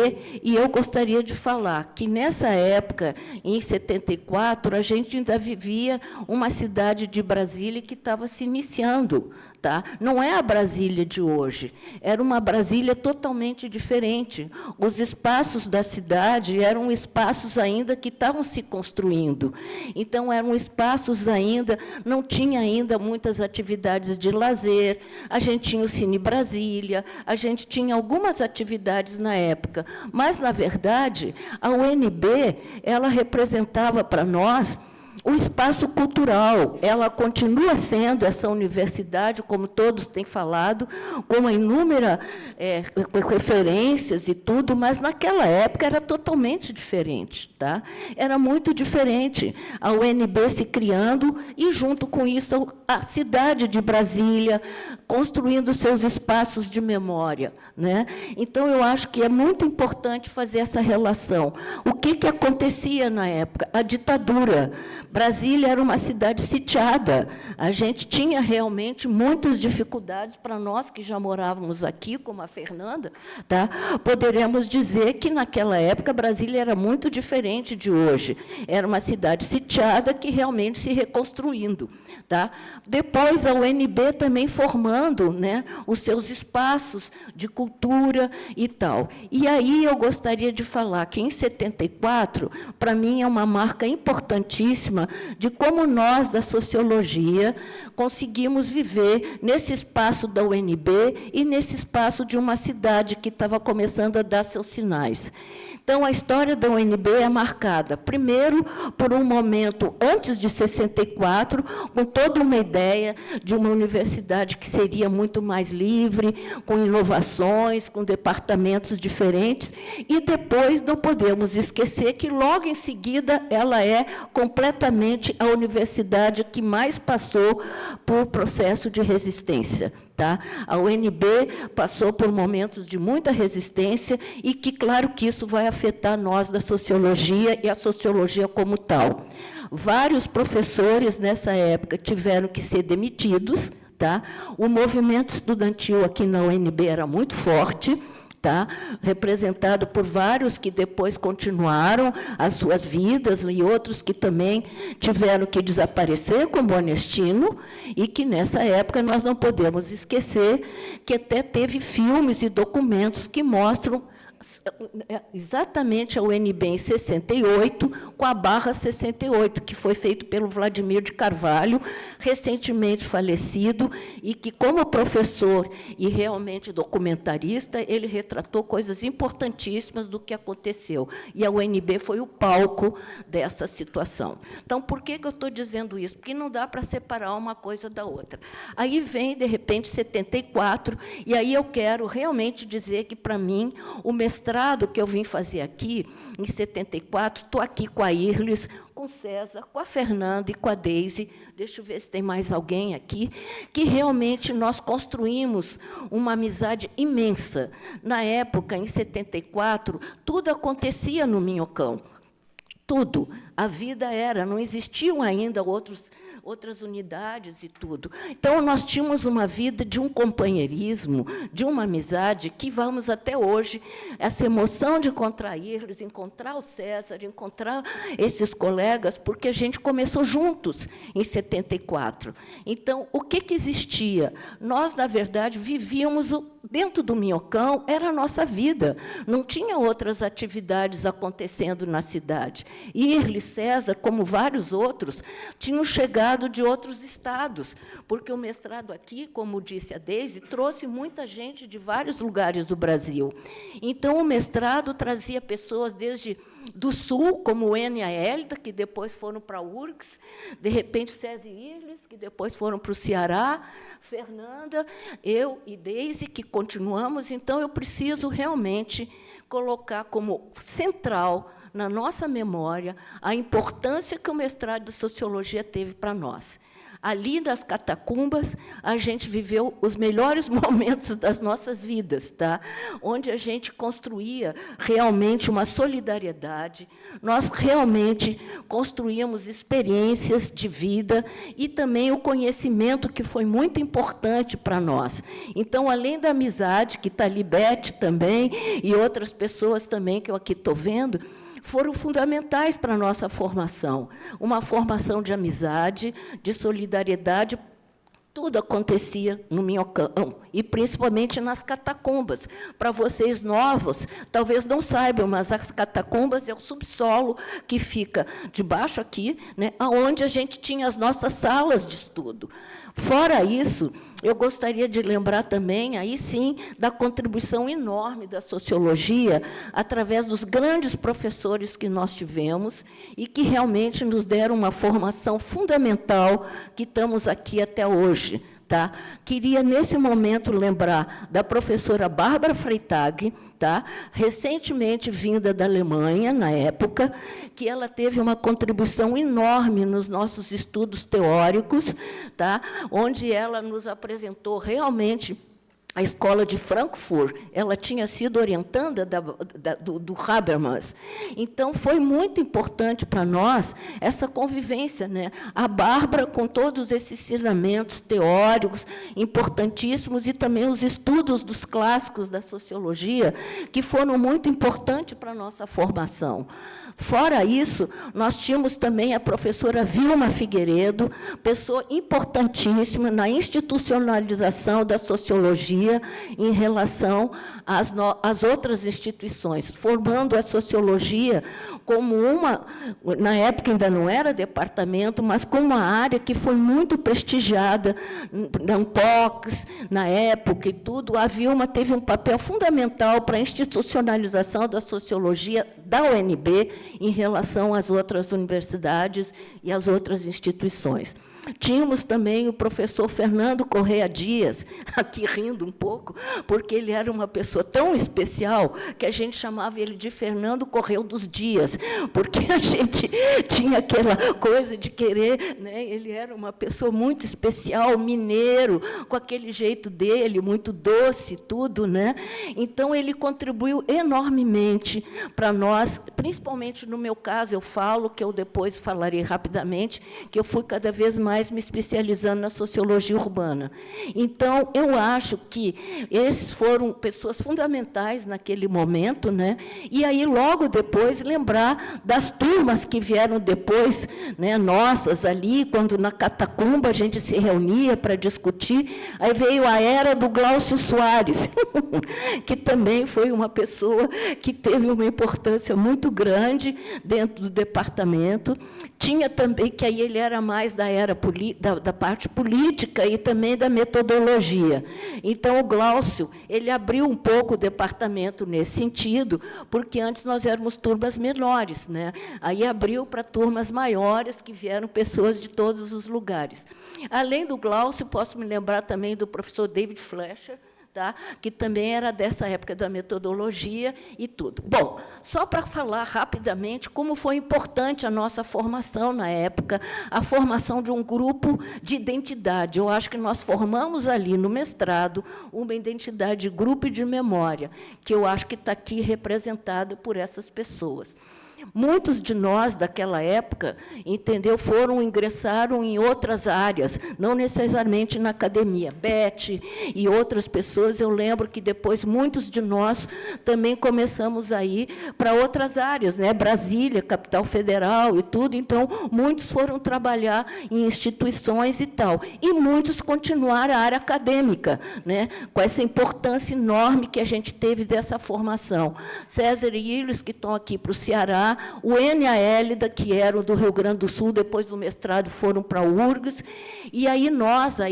e eu gostaria de falar que, nessa época, em 74, a gente ainda vivia uma cidade de Brasília que estava se iniciando. Tá? Não é a Brasília de hoje, era uma Brasília totalmente diferente. Os espaços da cidade eram espaços ainda que estavam se construindo. Então, eram espaços ainda, não tinha ainda muitas atividades de lazer, a gente tinha o Cine Brasília, a gente tinha algumas atividades na época, mas, na verdade, a UNB, ela representava para nós o espaço cultural. Ela continua sendo essa universidade, como todos têm falado, com inúmeras referências e tudo, mas, naquela época, era totalmente diferente. Tá? Era muito diferente. A UNB se criando e, junto com isso, a cidade de Brasília construindo seus espaços de memória. Né? Então, eu acho que é muito importante fazer essa relação. O que acontecia na época? A ditadura. Brasília era uma cidade sitiada. A gente tinha realmente muitas dificuldades. Para nós que já morávamos aqui, como a Fernanda, tá? Poderemos dizer que, naquela época, Brasília era muito diferente de hoje. Era uma cidade sitiada que realmente se reconstruindo. Tá? Depois, a UNB também formando, né, os seus espaços de cultura e tal. E aí eu gostaria de falar que, em 74, para mim, é uma marca importantíssima de como nós, da sociologia, conseguimos viver nesse espaço da UNB e nesse espaço de uma cidade que estava começando a dar seus sinais. Então, a história da UNB é marcada, primeiro, por um momento antes de 64, com toda uma ideia de uma universidade que seria muito mais livre, com inovações, com departamentos diferentes, e depois não podemos esquecer que, logo em seguida, ela é completamente a universidade que mais passou por processo de resistência. Tá? A UNB passou por momentos de muita resistência e que, claro, que isso vai afetar nós da sociologia e a sociologia como tal. Vários professores, nessa época, tiveram que ser demitidos. Tá? O movimento estudantil aqui na UNB era muito forte, tá? Representado por vários que depois continuaram as suas vidas, e outros que também tiveram que desaparecer, como o Onestino, e que, nessa época, nós não podemos esquecer que até teve filmes e documentos que mostram exatamente a UNB em 68, com a barra 68, que foi feito pelo Vladimir de Carvalho, recentemente falecido, e que, como professor e realmente documentarista, ele retratou coisas importantíssimas do que aconteceu. E a UNB foi o palco dessa situação. Então, por que eu estou dizendo isso? Porque não dá para separar uma coisa da outra. Aí vem, de repente, 74, e aí eu quero realmente dizer que, para mim, o mestrado que eu vim fazer aqui, em 74, estou aqui com a Irles, com o César, com a Fernanda e com a Deise, deixa eu ver se tem mais alguém aqui, que realmente nós construímos uma amizade imensa. Na época, em 74, tudo acontecia no Minhocão, tudo. A vida era, não existiam ainda outras unidades e tudo. Então, nós tínhamos uma vida de um companheirismo, de uma amizade, que vamos até hoje, essa emoção de encontrar eles, encontrar o César, encontrar esses colegas, porque a gente começou juntos em 74. Então, o que existia? Nós, na verdade, vivíamos dentro do Minhocão, era a nossa vida. Não tinha outras atividades acontecendo na cidade. Irle, César, como vários outros, tinham chegado de outros estados, porque o mestrado aqui, como disse a Deise, trouxe muita gente de vários lugares do Brasil. Então, o mestrado trazia pessoas desde do Sul, como o Enia Hélida, que depois foram para a URGS, de repente, César e Irles, que depois foram para o Ceará, Fernanda, eu e Deise, que continuamos. Então, eu preciso realmente colocar como central na nossa memória a importância que o mestrado de Sociologia teve para nós. Ali, nas catacumbas, a gente viveu os melhores momentos das nossas vidas, tá? Onde a gente construía realmente uma solidariedade, nós realmente construíamos experiências de vida e também o conhecimento, que foi muito importante para nós. Então, além da amizade, que está ali Beth também, e outras pessoas também que eu aqui estou vendo, foram fundamentais para a nossa formação. Uma formação de amizade, de solidariedade, tudo acontecia no Minhocão, e principalmente nas catacumbas. Para vocês novos, talvez não saibam, mas as catacumbas é o subsolo que fica debaixo aqui, né, onde a gente tinha as nossas salas de estudo. Fora isso, eu gostaria de lembrar também, aí sim, da contribuição enorme da sociologia, através dos grandes professores que nós tivemos, e que realmente nos deram uma formação fundamental, que estamos aqui até hoje. Tá? Queria, nesse momento, lembrar da professora Bárbara Freitag, tá? Recentemente vinda da Alemanha, na época, que ela teve uma contribuição enorme nos nossos estudos teóricos, tá? Onde ela nos apresentou realmente a escola de Frankfurt. Ela tinha sido orientanda do Habermas. Então, foi muito importante para nós essa convivência, né? A Bárbara, com todos esses ensinamentos teóricos importantíssimos, e também os estudos dos clássicos da sociologia, que foram muito importantes para a nossa formação. Fora isso, nós tínhamos também a professora Vilma Figueiredo, pessoa importantíssima na institucionalização da sociologia em relação às outras instituições, formando a sociologia como uma, na época ainda não era departamento, mas como uma área que foi muito prestigiada na UNPOX, na época e tudo. A Vilma teve um papel fundamental para a institucionalização da sociologia da UNB em relação às outras universidades e às outras instituições. Tínhamos também o professor Fernando Correia Dias, aqui rindo um pouco, porque ele era uma pessoa tão especial que a gente chamava ele de Fernando Correia dos Dias, porque a gente tinha aquela coisa de querer, né? Ele era uma pessoa muito especial, mineiro, com aquele jeito dele, muito doce, tudo, né? Então, ele contribuiu enormemente para nós, principalmente no meu caso, eu falo, que eu depois falarei rapidamente, que eu fui cada vez mais mais me especializando na sociologia urbana. Então, eu acho que esses foram pessoas fundamentais naquele momento, né? E aí, logo depois, lembrar das turmas que vieram depois, né, nossas ali, quando na Catacumba a gente se reunia para discutir. Aí veio a era do Glaucio Soares, que também foi uma pessoa que teve uma importância muito grande dentro do departamento. Tinha também, que aí ele era mais da era da parte política e também da metodologia. Então, o Glaucio, ele abriu um pouco o departamento nesse sentido, porque antes nós éramos turmas menores, né? Aí abriu para turmas maiores, que vieram pessoas de todos os lugares. Além do Glaucio, posso me lembrar também do professor David Fleischer, tá? Que também era dessa época da metodologia e tudo. Bom, só para falar rapidamente como foi importante a nossa formação na época, a formação de um grupo de identidade. Eu acho que nós formamos ali no mestrado uma identidade de grupo e de memória, que eu acho que está aqui representada por essas pessoas. Muitos de nós, daquela época, ingressaram em outras áreas, não necessariamente na academia. Beth e outras pessoas, eu lembro que depois muitos de nós também começamos a ir para outras áreas, né? Brasília, capital federal e tudo, então, muitos foram trabalhar em instituições e tal, e muitos continuaram a área acadêmica, né? Com essa importância enorme que a gente teve dessa formação. César e Ilhos, que estão aqui para o Ceará, o Enia Hélida, que eram do Rio Grande do Sul, depois do mestrado foram para a URGS, e aí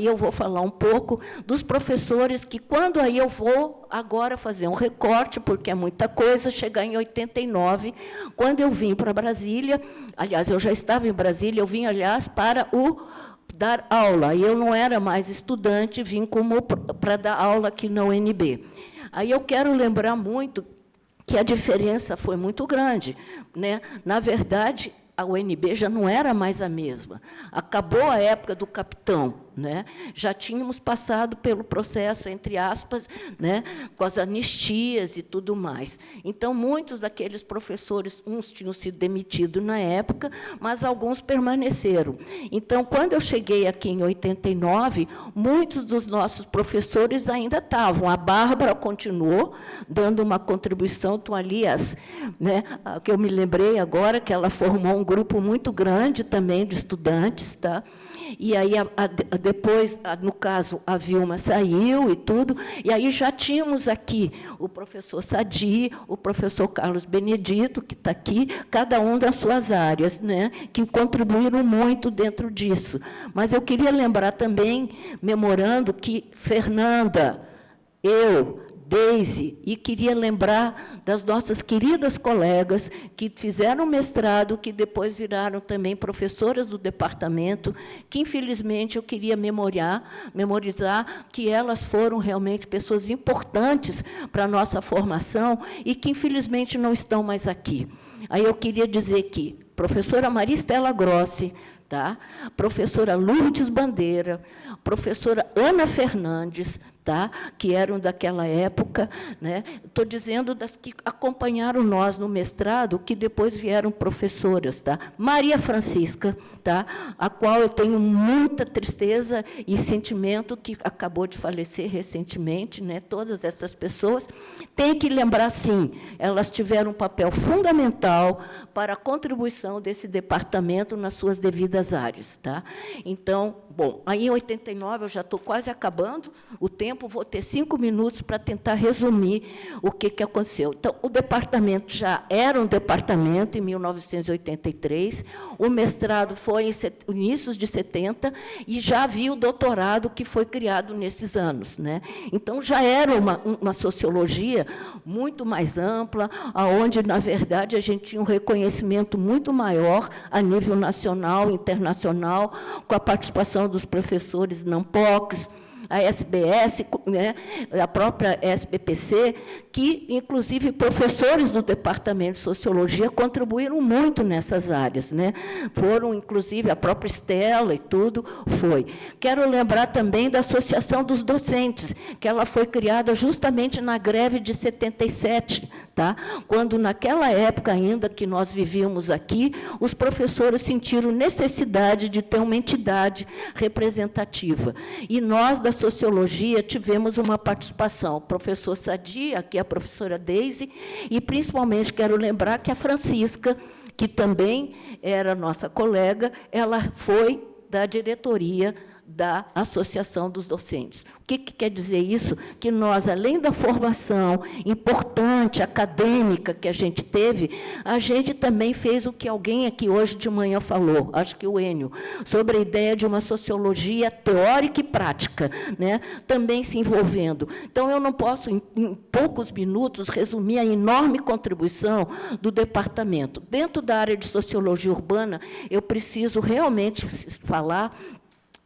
eu vou falar um pouco dos professores que, quando aí eu vou agora fazer um recorte, porque é muita coisa, chegar em 89, quando eu vim para Brasília, aliás, eu já estava em Brasília, eu vim, aliás, para dar aula, e eu não era mais estudante, vim para dar aula aqui na UNB. Aí eu quero lembrar muito que a diferença foi muito grande, né? Na verdade, a UNB já não era mais a mesma. Acabou a época do capitão, né? Já tínhamos passado pelo processo, entre aspas, né, com as anistias e tudo mais. Então, muitos daqueles professores, uns tinham sido demitidos na época, mas alguns permaneceram. Então, quando eu cheguei aqui em 89, muitos dos nossos professores ainda estavam. A Bárbara continuou dando uma contribuição, estão ali né, que eu me lembrei agora, que ela formou um grupo muito grande também de estudantes, tá? E aí, depois, no caso, a Vilma saiu e tudo, e aí já tínhamos aqui o professor Sadi, o professor Carlos Benedito, que está aqui, cada um das suas áreas, né, que contribuíram muito dentro disso. Mas eu queria lembrar também, memorando, que Fernanda, eu, Deise, e queria lembrar das nossas queridas colegas que fizeram mestrado, que depois viraram também professoras do departamento, que, infelizmente, eu queria memorizar que elas foram realmente pessoas importantes para a nossa formação e que, infelizmente, não estão mais aqui. Aí eu queria dizer que professora Maria Estela Grossi, tá? Professora Lourdes Bandeira, professora Ana Fernandes, tá? Que eram daquela época, né? Estou dizendo das que acompanharam nós no mestrado, que depois vieram professoras, tá? Maria Francisca, tá? A qual eu tenho muita tristeza e sentimento, que acabou de falecer recentemente, né? Todas essas pessoas têm que lembrar, sim, elas tiveram um papel fundamental para a contribuição desse departamento nas suas devidas áreas, tá? Então, bom, aí em 89 eu já estou quase acabando o tempo, vou ter 5 minutos para tentar resumir o que aconteceu. Então, o departamento já era um departamento em 1983, o mestrado foi em inícios de 70, e já havia o doutorado que foi criado nesses anos, né? Então, já era uma sociologia muito mais ampla, onde, na verdade, a gente tinha um reconhecimento muito maior a nível nacional, internacional, com a participação dos professores NAMPOX, a SBS, né, a própria SBPC, que, inclusive, professores do Departamento de Sociologia contribuíram muito nessas áreas, né? Foram, inclusive, a própria Estela e tudo, foi. Quero lembrar também da Associação dos Docentes, que ela foi criada justamente na greve de 77, tá? Quando, naquela época ainda que nós vivíamos aqui, os professores sentiram necessidade de ter uma entidade representativa. E nós, da Sociologia, tivemos uma participação. O professor Sadi, aqui a professora Deise, e, principalmente, quero lembrar que a Francisca, que também era nossa colega, ela foi da diretoria da Associação dos Docentes. O que quer dizer isso? Que nós, além da formação importante, acadêmica que a gente teve, a gente também fez o que alguém aqui hoje de manhã falou, acho que o Enio, sobre a ideia de uma sociologia teórica e prática, né? Também se envolvendo. Então, eu não posso, em poucos minutos, resumir a enorme contribuição do departamento. Dentro da área de sociologia urbana, eu preciso realmente falar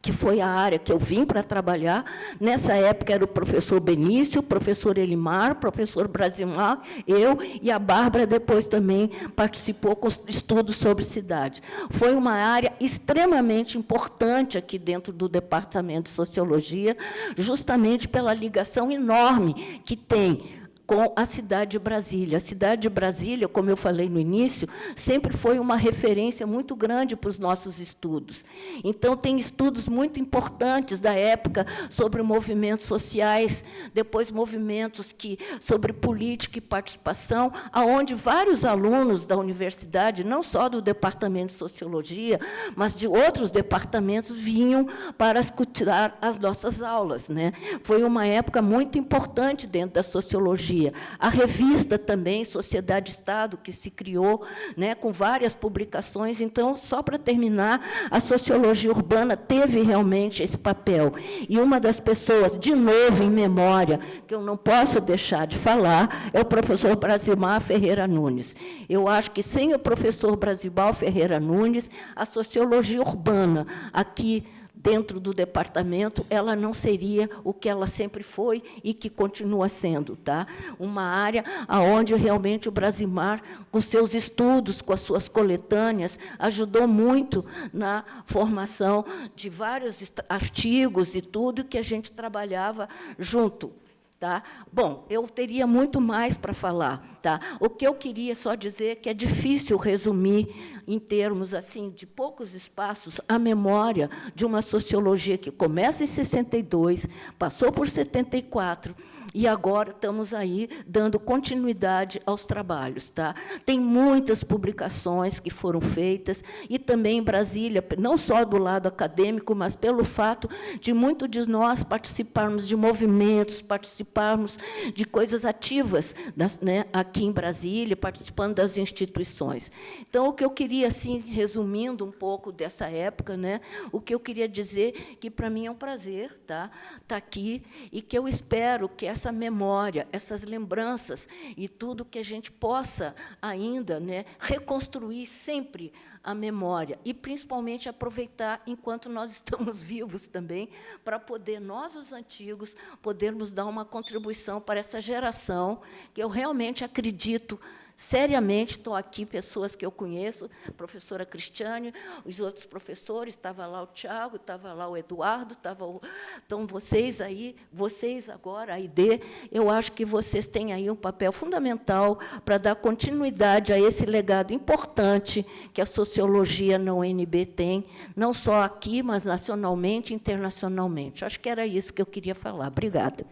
que foi a área que eu vim para trabalhar. Nessa época era o professor Benício, o professor Elimar, o professor Brasimar, eu e a Bárbara depois também participou com estudos sobre cidade. Foi uma área extremamente importante aqui dentro do Departamento de Sociologia, justamente pela ligação enorme que tem com a cidade de Brasília. A cidade de Brasília, como eu falei no início, sempre foi uma referência muito grande para os nossos estudos. Então, tem estudos muito importantes da época sobre movimentos sociais, depois movimentos sobre política e participação, aonde vários alunos da universidade, não só do Departamento de Sociologia, mas de outros departamentos, vinham para escutar as nossas aulas, né? Foi uma época muito importante dentro da sociologia. A revista também, Sociedade Estado, que se criou, né, com várias publicações. Então, só para terminar, a sociologia urbana teve realmente esse papel. E uma das pessoas, de novo, em memória, que eu não posso deixar de falar, é o professor Brasimar Ferreira Nunes. Eu acho que, sem o professor Brasimar Ferreira Nunes, a sociologia urbana, aqui dentro do departamento, ela não seria o que ela sempre foi e que continua sendo, tá? Uma área onde realmente o Brasimar, com seus estudos, com as suas coletâneas, ajudou muito na formação de vários artigos e tudo que a gente trabalhava junto. Tá? Bom, eu teria muito mais para falar. Tá? O que eu queria só dizer que é difícil resumir, em termos assim, de poucos espaços, a memória de uma sociologia que começa em 62, passou por 74, e agora estamos aí dando continuidade aos trabalhos. Tá? Tem muitas publicações que foram feitas, e também em Brasília, não só do lado acadêmico, mas pelo fato de muitos de nós participarmos de movimentos, participarmos de coisas ativas, né, aqui em Brasília, participando das instituições. Então, o que eu queria, assim, resumindo um pouco dessa época, né, o que eu queria dizer que, para mim, é um prazer estar aqui, e que eu espero que essa memória, essas lembranças e tudo que a gente possa ainda, né, reconstruir sempre a memória, e, principalmente, aproveitar, enquanto nós estamos vivos também, para poder, nós, os antigos, podermos dar uma contribuição para essa geração, que eu realmente acredito, seriamente, estão aqui pessoas que eu conheço, a professora Cristiane, os outros professores, estava lá o Tiago, estava lá o Eduardo, estão vocês aí, vocês agora, a ID, eu acho que vocês têm aí um papel fundamental para dar continuidade a esse legado importante que a sociologia na UNB tem, não só aqui, mas nacionalmente e internacionalmente. Acho que era isso que eu queria falar. Obrigada.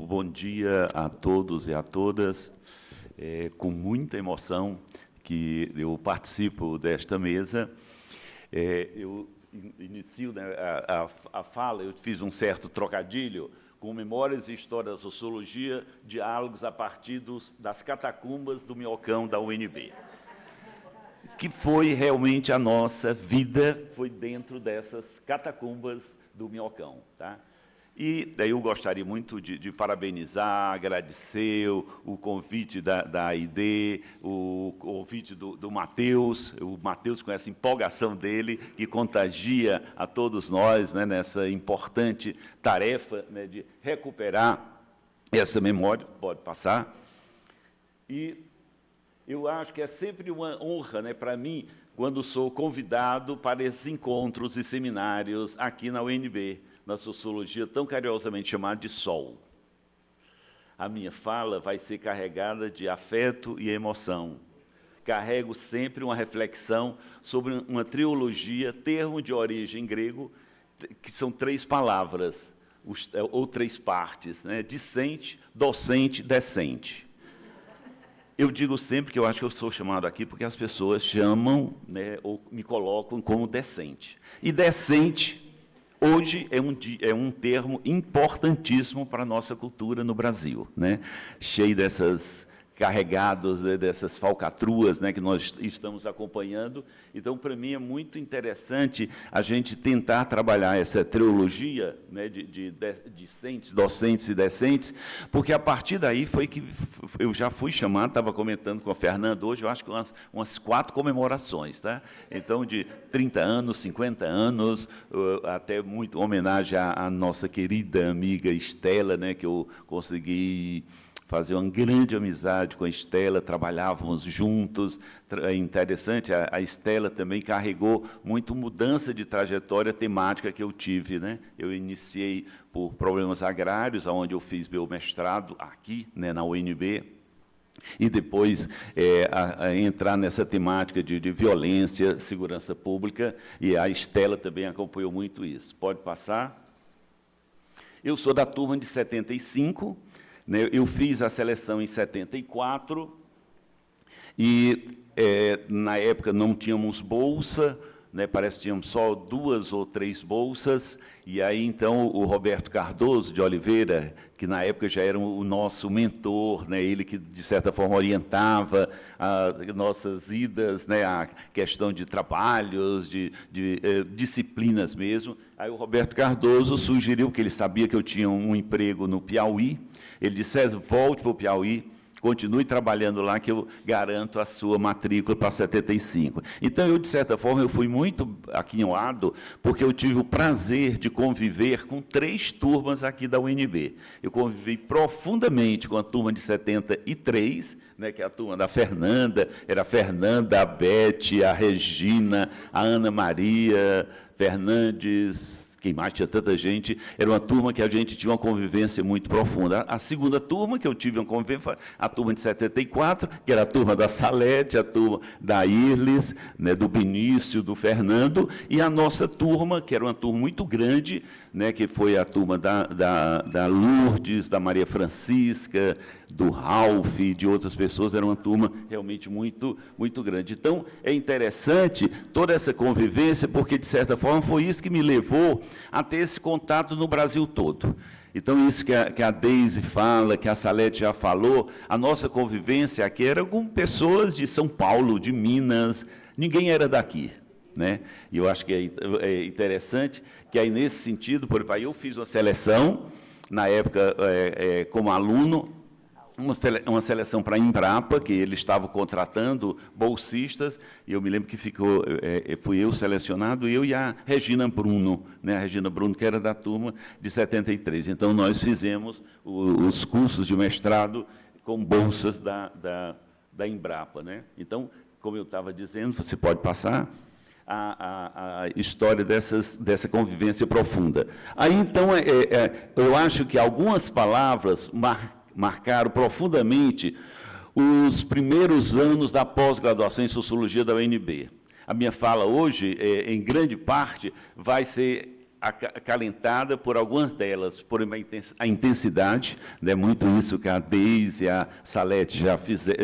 Bom dia a todos e a todas. É com muita emoção que eu participo desta mesa. Eu inicio, né, a fala, eu fiz um certo trocadilho com Memórias e História da Sociologia, diálogos a partir das catacumbas do Minhocão da UNB. Que foi realmente a nossa vida, foi dentro dessas catacumbas do Minhocão. Tá? E daí eu gostaria muito de parabenizar, agradecer o convite da AID, o convite do Matheus, o Matheus com essa empolgação dele, que contagia a todos nós, né, nessa importante tarefa, né, de recuperar essa memória. Pode passar. E eu acho que é sempre uma honra, né, para mim, quando sou convidado para esses encontros e seminários aqui na UNB, na sociologia tão carinhosamente chamada de SOL. A minha fala vai ser carregada de afeto e emoção. Carrego sempre uma reflexão sobre uma trilogia, termo de origem grego, que são 3 palavras, ou 3 partes, né? Discente, docente, decente. Eu digo sempre que eu acho que eu sou chamado aqui porque as pessoas chamam, né, ou me colocam como decente. E decente, hoje, é um termo importantíssimo para a nossa cultura no Brasil, né? Cheio carregados, né, dessas falcatruas, né, que nós estamos acompanhando. Então, para mim, é muito interessante a gente tentar trabalhar essa trilogia, né, de discentes, docentes e decentes, porque, a partir daí, foi que eu já fui chamado, estava comentando com a Fernanda hoje, eu acho que umas 4 comemorações, tá? Então, de 30 anos, 50 anos, até muito homenagem à nossa querida amiga Estela, né, que eu consegui fazer uma grande amizade com a Estela, trabalhávamos juntos. É interessante, a Estela também carregou muito mudança de trajetória temática que eu tive, né? Eu iniciei por problemas agrários, onde eu fiz meu mestrado aqui, né, na UNB, e depois entrar nessa temática de violência, segurança pública, e a Estela também acompanhou muito isso. Pode passar? Eu sou da turma de 75, né, eu fiz a seleção em 74, e, na época, não tínhamos bolsa, né, parece que tínhamos só 2 ou 3 bolsas, e aí, então, o Roberto Cardoso de Oliveira, que na época já era o nosso mentor, né, ele que, de certa forma, orientava as nossas idas, né, a questão de trabalhos, de disciplinas mesmo. Aí o Roberto Cardoso sugeriu, que ele sabia que eu tinha um emprego no Piauí, ele disse: César, volte para o Piauí, continue trabalhando lá, que eu garanto a sua matrícula para 75. Então, eu, de certa forma, eu fui muito aquinhoado, porque eu tive o prazer de conviver com 3 turmas aqui da UNB. Eu convivi profundamente com a turma de 73, né, que é a turma da Fernanda, era a Fernanda, a Beth, a Regina, a Ana Maria Fernandes, quem mais, tinha tanta gente. Era uma turma que a gente tinha uma convivência muito profunda. A segunda turma que eu tive uma convivência foi a turma de 74, que era a turma da Salete, a turma da Irles, né, do Benício, do Fernando, e a nossa turma, que era uma turma muito grande, né, que foi a turma da Lourdes, da Maria Francisca, do Ralph, de outras pessoas. Era uma turma realmente muito, muito grande. Então, é interessante toda essa convivência, porque, de certa forma, foi isso que me levou a ter esse contato no Brasil todo. Então, isso que a Deise fala, que a Salete já falou, a nossa convivência aqui era com pessoas de São Paulo, de Minas, ninguém era daqui, né? E eu acho que é interessante que, aí, nesse sentido, por exemplo, eu fiz uma seleção, na época, como aluno, uma seleção para a Embrapa, que eles estavam contratando bolsistas, e eu me lembro que fui eu selecionado, eu e a Regina Bruno, né, a Regina Bruno, que era da turma de 73. Então, nós fizemos os cursos de mestrado com bolsas da Embrapa, né? Então, como eu estava dizendo, você pode passar a história dessa convivência profunda. Aí, então, eu acho que algumas palavras marcaram profundamente os primeiros anos da pós-graduação em Sociologia da UNB. A minha fala hoje, em grande parte, vai ser acalentada por algumas delas, por a intensidade, né, muito isso que a Deise e a Salete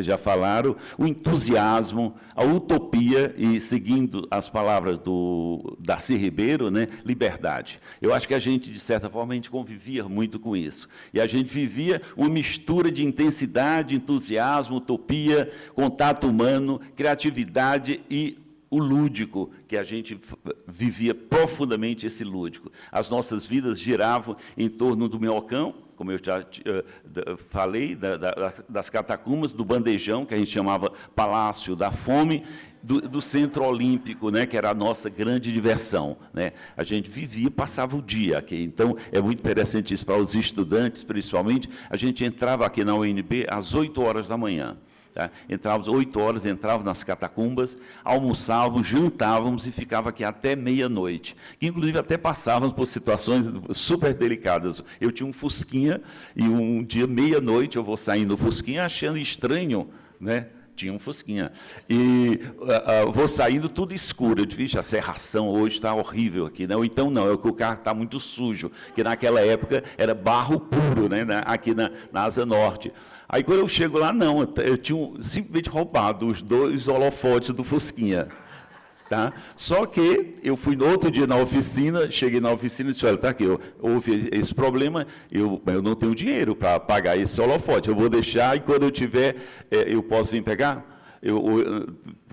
já falaram, o entusiasmo, a utopia e, seguindo as palavras do Darcy Ribeiro, né, liberdade. Eu acho que a gente, de certa forma, a gente convivia muito com isso. E a gente vivia uma mistura de intensidade, entusiasmo, utopia, contato humano, criatividade e o lúdico, que a gente vivia profundamente esse lúdico. As nossas vidas giravam em torno do minhocão, como eu já falei, das catacumbas, do bandejão, que a gente chamava Palácio da Fome, do Centro Olímpico, né, que era a nossa grande diversão, né? A gente vivia, passava o dia aqui. Então, é muito interessante isso para os estudantes, principalmente. A gente entrava aqui na UNB às 8 horas da manhã. Tá? Entrávamos 8 horas, entrávamos nas catacumbas, almoçávamos, jantávamos e ficava aqui até meia-noite. Que, inclusive, até passávamos por situações super delicadas. Eu tinha um Fusquinha e um dia, meia-noite, eu vou saindo do Fusquinha achando estranho, né? Tinha um Fusquinha. E vou saindo tudo escuro. Eu disse, vixe, a serração hoje está horrível aqui. Né? Ou então, não, é que o carro está muito sujo, que naquela época era barro puro, né? Aqui na Asa Norte. Aí, quando eu chego lá, não, eu tinha simplesmente roubado os 2 holofotes do Fusquinha. Tá? Só que eu fui no outro dia na oficina, cheguei na oficina e disse, olha, está aqui, houve esse problema, eu não tenho dinheiro para pagar esse holofote, eu vou deixar e quando eu tiver, eu posso vir pegar?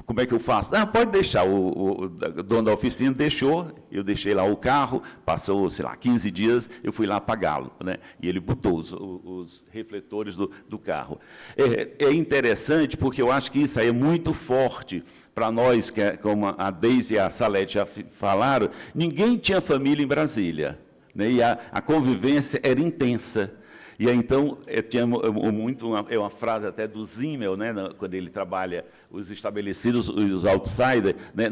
Como é que eu faço? Ah, pode deixar, o dono da oficina deixou, eu deixei lá o carro, passou, sei lá, 15 dias, eu fui lá pagá-lo, né? E ele botou os refletores do carro. É interessante, porque eu acho que isso aí é muito forte para nós, como a Deise e a Salete já falaram, ninguém tinha família em Brasília, né? E a convivência era intensa. E aí, então, tinha muito uma frase até do Zimmel, né, quando ele trabalha os estabelecidos, os outsiders, né,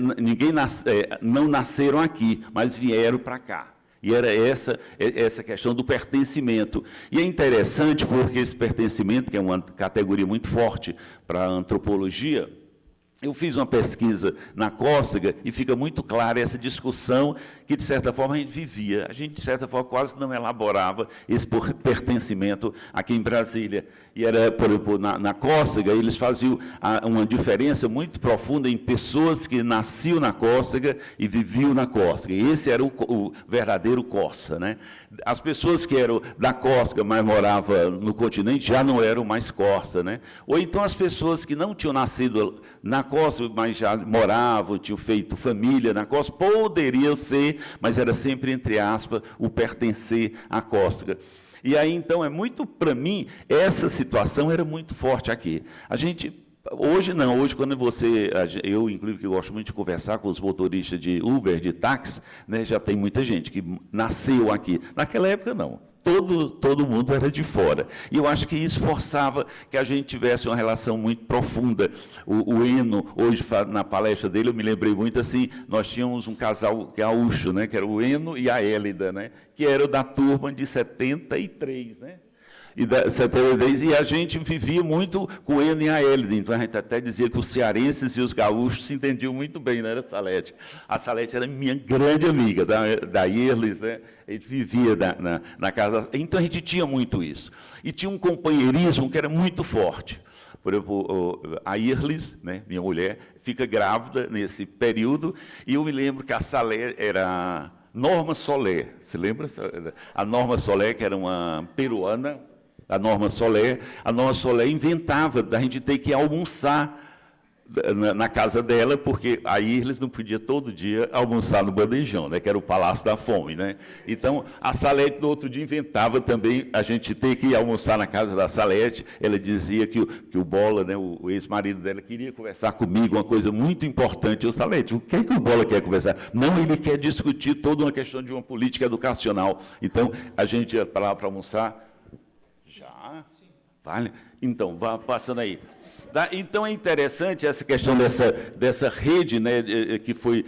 não nasceram aqui, mas vieram para cá. E era essa questão do pertencimento. E é interessante porque esse pertencimento, que é uma categoria muito forte para a antropologia, eu fiz uma pesquisa na Cócega e fica muito clara essa discussão que, de certa forma, a gente vivia. A gente, de certa forma, quase não elaborava esse pertencimento aqui em Brasília. E era, por exemplo, na Cócega, eles faziam uma diferença muito profunda em pessoas que nasciam na Cócega e viviam na Cócega. E esse era o verdadeiro Corsa, né? As pessoas que eram da Cócega, mas moravam no continente, já não eram mais Corsa, né? Ou então as pessoas que não tinham nascido na Cócega, mas já moravam, tinham feito família na Cócega, poderiam ser, mas era sempre, entre aspas, o pertencer à Cócega. E aí, então, para mim, essa situação era muito forte aqui. A gente, hoje não, hoje quando eu, inclusive, que gosto muito de conversar com os motoristas de Uber, de táxi, né, já tem muita gente que nasceu aqui. Naquela época, não. Todo mundo era de fora. E eu acho que isso forçava que a gente tivesse uma relação muito profunda. O Eno, hoje, na palestra dele, eu me lembrei muito assim, nós tínhamos um casal gaúcho, né, que era o Eno e a Hélida, né, que era da turma de 73, né? E a gente vivia muito com o Eno e a Hélida. Então, a gente até dizia que os cearenses e os gaúchos se entendiam muito bem, não era a Salete? A Salete era minha grande amiga, da Irles, né? A gente vivia na casa. Então, a gente tinha muito isso. E tinha um companheirismo que era muito forte. Por exemplo, a Irles, né, minha mulher, fica grávida nesse período, e eu me lembro que a Salete era Norma Soler. Se lembra? A Norma Soler, que era uma peruana. A Norma Soler inventava da gente ter que almoçar na casa dela, porque a Irles não podia todo dia almoçar no bandejão, né, que era o Palácio da Fome, né? Então, a Salete, no outro dia, inventava também a gente ter que almoçar na casa da Salete. Ela dizia que o Bola, né, o ex-marido dela, queria conversar comigo, uma coisa muito importante. Eu, Salete, o que é que o Bola quer conversar? Não, ele quer discutir toda uma questão de uma política educacional. Então, a gente ia para lá para almoçar. Já? Vale? Então, vá passando aí. Então, é interessante essa questão dessa rede, né, que foi...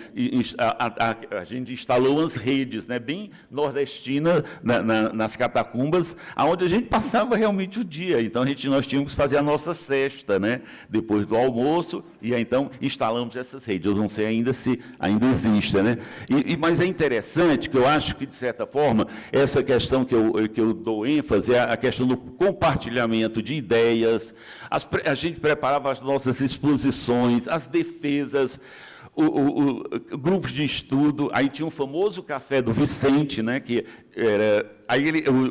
A gente instalou umas redes, né, bem nordestinas nas catacumbas, onde a gente passava realmente o dia. Então, nós tínhamos que fazer a nossa cesta, né, depois do almoço, e aí, então, instalamos essas redes. Eu não sei ainda se ainda existe, né? Mas é interessante, que eu acho que, de certa forma, essa questão que eu dou ênfase é a questão do compartilhamento de ideias. A gente preparava as nossas exposições, as defesas, grupos de estudo. Aí tinha o famoso café do Vicente, né, que era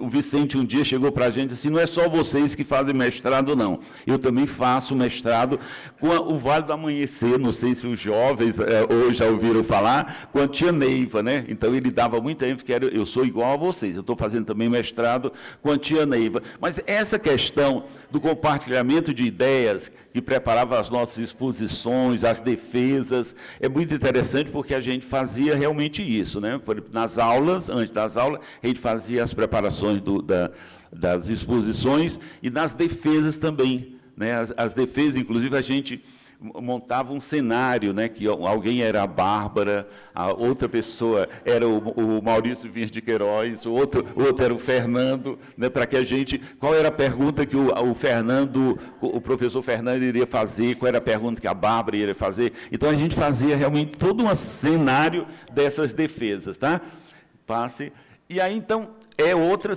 o Vicente um dia chegou para a gente assim, não é só vocês que fazem mestrado, não. Eu também faço mestrado com o Vale do Amanhecer, não sei se os jovens hoje já ouviram falar, com a tia Neiva, né? Então, ele dava muita ênfase, que eu sou igual a vocês, eu estou fazendo também mestrado com a tia Neiva. Mas essa questão do compartilhamento de ideias, que preparava as nossas exposições, as defesas, é muito interessante porque a gente fazia realmente isso, né? Nas aulas, antes das aulas, a gente fazia as preparações das exposições e nas defesas também, né? As defesas, inclusive, a gente montava um cenário, né, que alguém era a Bárbara, a outra pessoa era o Maurício Vinha de Queiroz, o outro era o Fernando, né, para que a gente... Qual era a pergunta que o professor Fernando iria fazer, qual era a pergunta que a Bárbara iria fazer. Então, a gente fazia realmente todo um cenário dessas defesas, tá? Passe... E aí, então,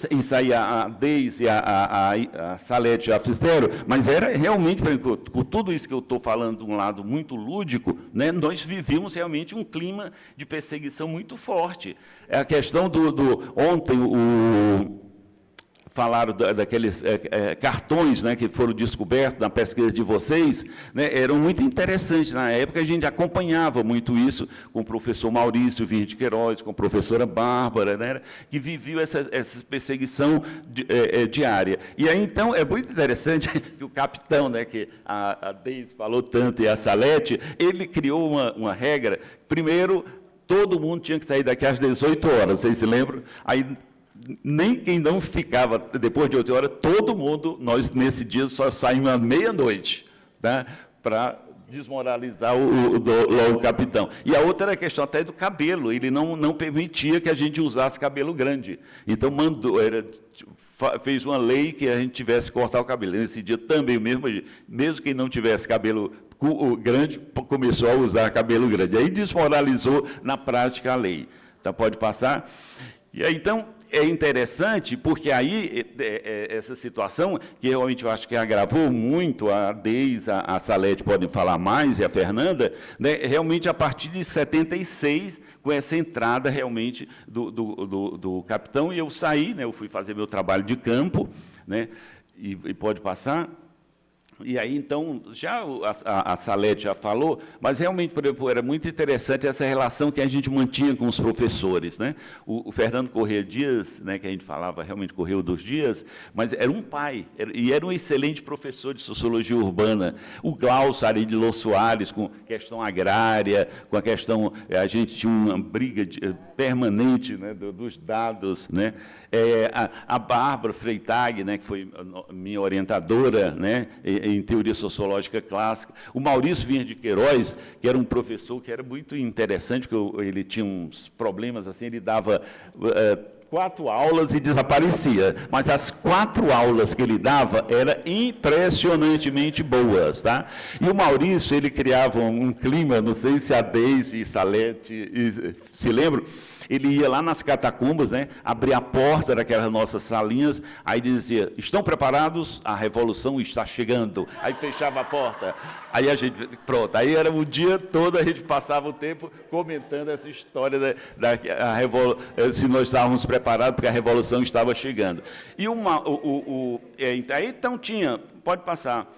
isso aí a Deise e a Salete já fizeram, mas era realmente, com tudo isso que eu estou falando de um lado muito lúdico, né, nós vivíamos realmente um clima de perseguição muito forte. A questão ontem, falaram daqueles cartões, né, que foram descobertos na pesquisa de vocês, né, eram muito interessantes. Na época, a gente acompanhava muito isso com o professor Maurício Vinha de Queiroz, com a professora Bárbara, né, que viviam essa perseguição diária. E aí, então, é muito interessante que o capitão, né, que a Deise falou tanto, e a Salete, ele criou uma regra. Primeiro, todo mundo tinha que sair daqui às 18 horas, vocês se lembram? Aí, nem quem não ficava depois de 8 horas, todo mundo, nós nesse dia só saímos à meia-noite, tá? Para desmoralizar o capitão. E a outra era a questão até do cabelo, ele não permitia que a gente usasse cabelo grande. Então, fez uma lei que a gente tivesse que cortar o cabelo. Nesse dia também, mesmo quem não tivesse cabelo grande, começou a usar cabelo grande. Aí desmoralizou na prática a lei. Tá, pode passar? E aí, então, é interessante, porque aí, essa situação, que realmente eu acho que agravou muito, a Deise, a Salete podem falar mais, e a Fernanda, né, realmente a partir de 76, com essa entrada realmente do capitão, e eu saí, né, eu fui fazer meu trabalho de campo, né, e pode passar. E aí, então, já a Salete já falou, mas realmente, por exemplo, era muito interessante essa relação que a gente mantinha com os professores, né? O Fernando Corrêa Dias, né, que a gente falava realmente Corrêa dos Dias, mas era um pai, e era um excelente professor de sociologia urbana. O Glaucio Aridilô Soares, com questão agrária, com a questão... A gente tinha uma briga permanente, né, dos dados, né? A Bárbara Freitag, né, que foi minha orientadora, né, em teoria sociológica clássica, o Maurício Vinha de Queiroz, que era um professor que era muito interessante, porque ele tinha uns problemas assim, ele dava 4 aulas e desaparecia, mas as 4 aulas que ele dava eram impressionantemente boas, tá? E o Maurício, ele criava um clima, não sei se a Deise e Salete se lembram, ele ia lá nas catacumbas, né, abria a porta daquelas nossas salinhas, aí dizia, estão preparados? A revolução está chegando. Aí fechava a porta. Aí a gente, pronto, aí era o dia todo, a gente passava o tempo comentando essa história se nós estávamos preparados, porque a revolução estava chegando. E aí, então, pode passar...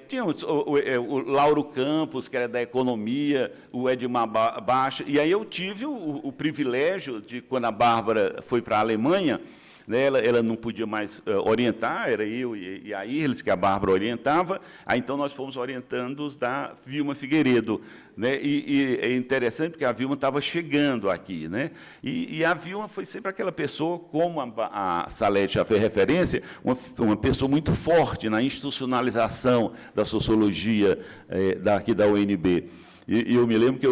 tinha o Lauro Campos, que era da economia, o Edmar Baixa, e aí eu tive o privilégio de, quando a Bárbara foi para a Alemanha, né, ela não podia mais orientar, era eu e a Irles que a Bárbara orientava, aí então nós fomos orientando os da Vilma Figueiredo, né, e é interessante porque a Vilma estava chegando aqui, né, e a Vilma foi sempre aquela pessoa, como a Salete já fez referência, uma pessoa muito forte na institucionalização da sociologia daqui da UNB. E eu me lembro que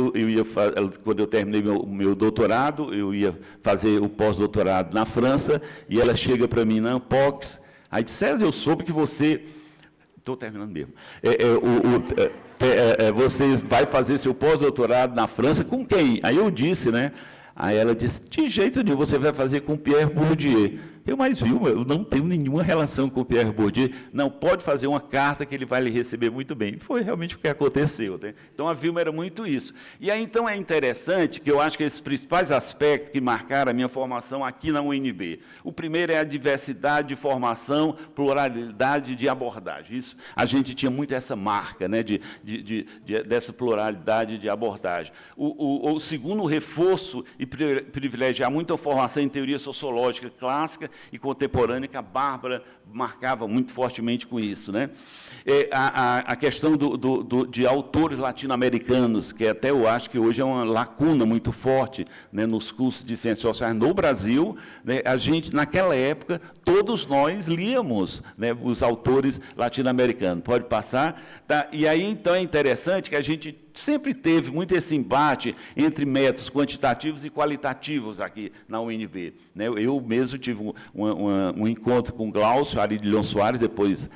quando eu terminei meu doutorado, eu ia fazer o pós-doutorado na França, e ela chega para mim na Ampox, aí disse, César, eu soube que você... Estou terminando mesmo. Você vai fazer seu pós-doutorado na França com quem? Aí eu disse, né? Aí ela disse, de jeito nenhum, você vai fazer com Pierre Bourdieu. Mas Vilma, eu não tenho nenhuma relação com o Pierre Bourdieu. Não, pode fazer uma carta que ele vai lhe receber muito bem. E foi realmente o que aconteceu. Né? Então, a Vilma era muito isso. E aí, então, é interessante que eu acho que esses principais aspectos que marcaram a minha formação aqui na UNB. O primeiro é a diversidade de formação, pluralidade de abordagem. Isso, a gente tinha muito essa marca, né, dessa pluralidade de abordagem. O segundo, o reforço e privilegiar muito a formação em teoria sociológica clássica e contemporânea, que a Bárbara marcava muito fortemente com isso. Né? A questão de autores latino-americanos, que até eu acho que hoje é uma lacuna muito forte, né, nos cursos de ciências sociais no Brasil. Né, a gente, naquela época, todos nós líamos, né, os autores latino-americanos. Pode passar? Tá? E aí, então, é interessante que a gente sempre teve muito esse embate entre métodos quantitativos e qualitativos aqui na UNB. Né? Eu mesmo tive um encontro com o Glaucio Arilhon Soares, depois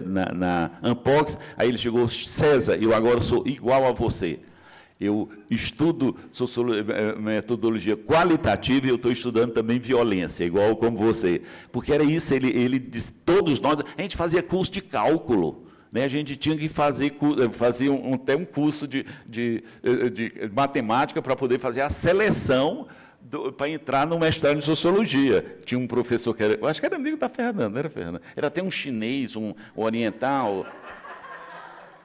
na Ampox, aí ele chegou, César, eu agora sou igual a você. Eu estudo metodologia qualitativa e eu estou estudando também violência, igual como você. Porque era isso, ele disse, todos nós, a gente fazia curso de cálculo. Né, a gente tinha que fazer até um curso de matemática para poder fazer a seleção para entrar no mestrado em Sociologia. Tinha um professor que eu acho que era amigo da Fernanda, não era Fernanda? Era até um chinês, um oriental.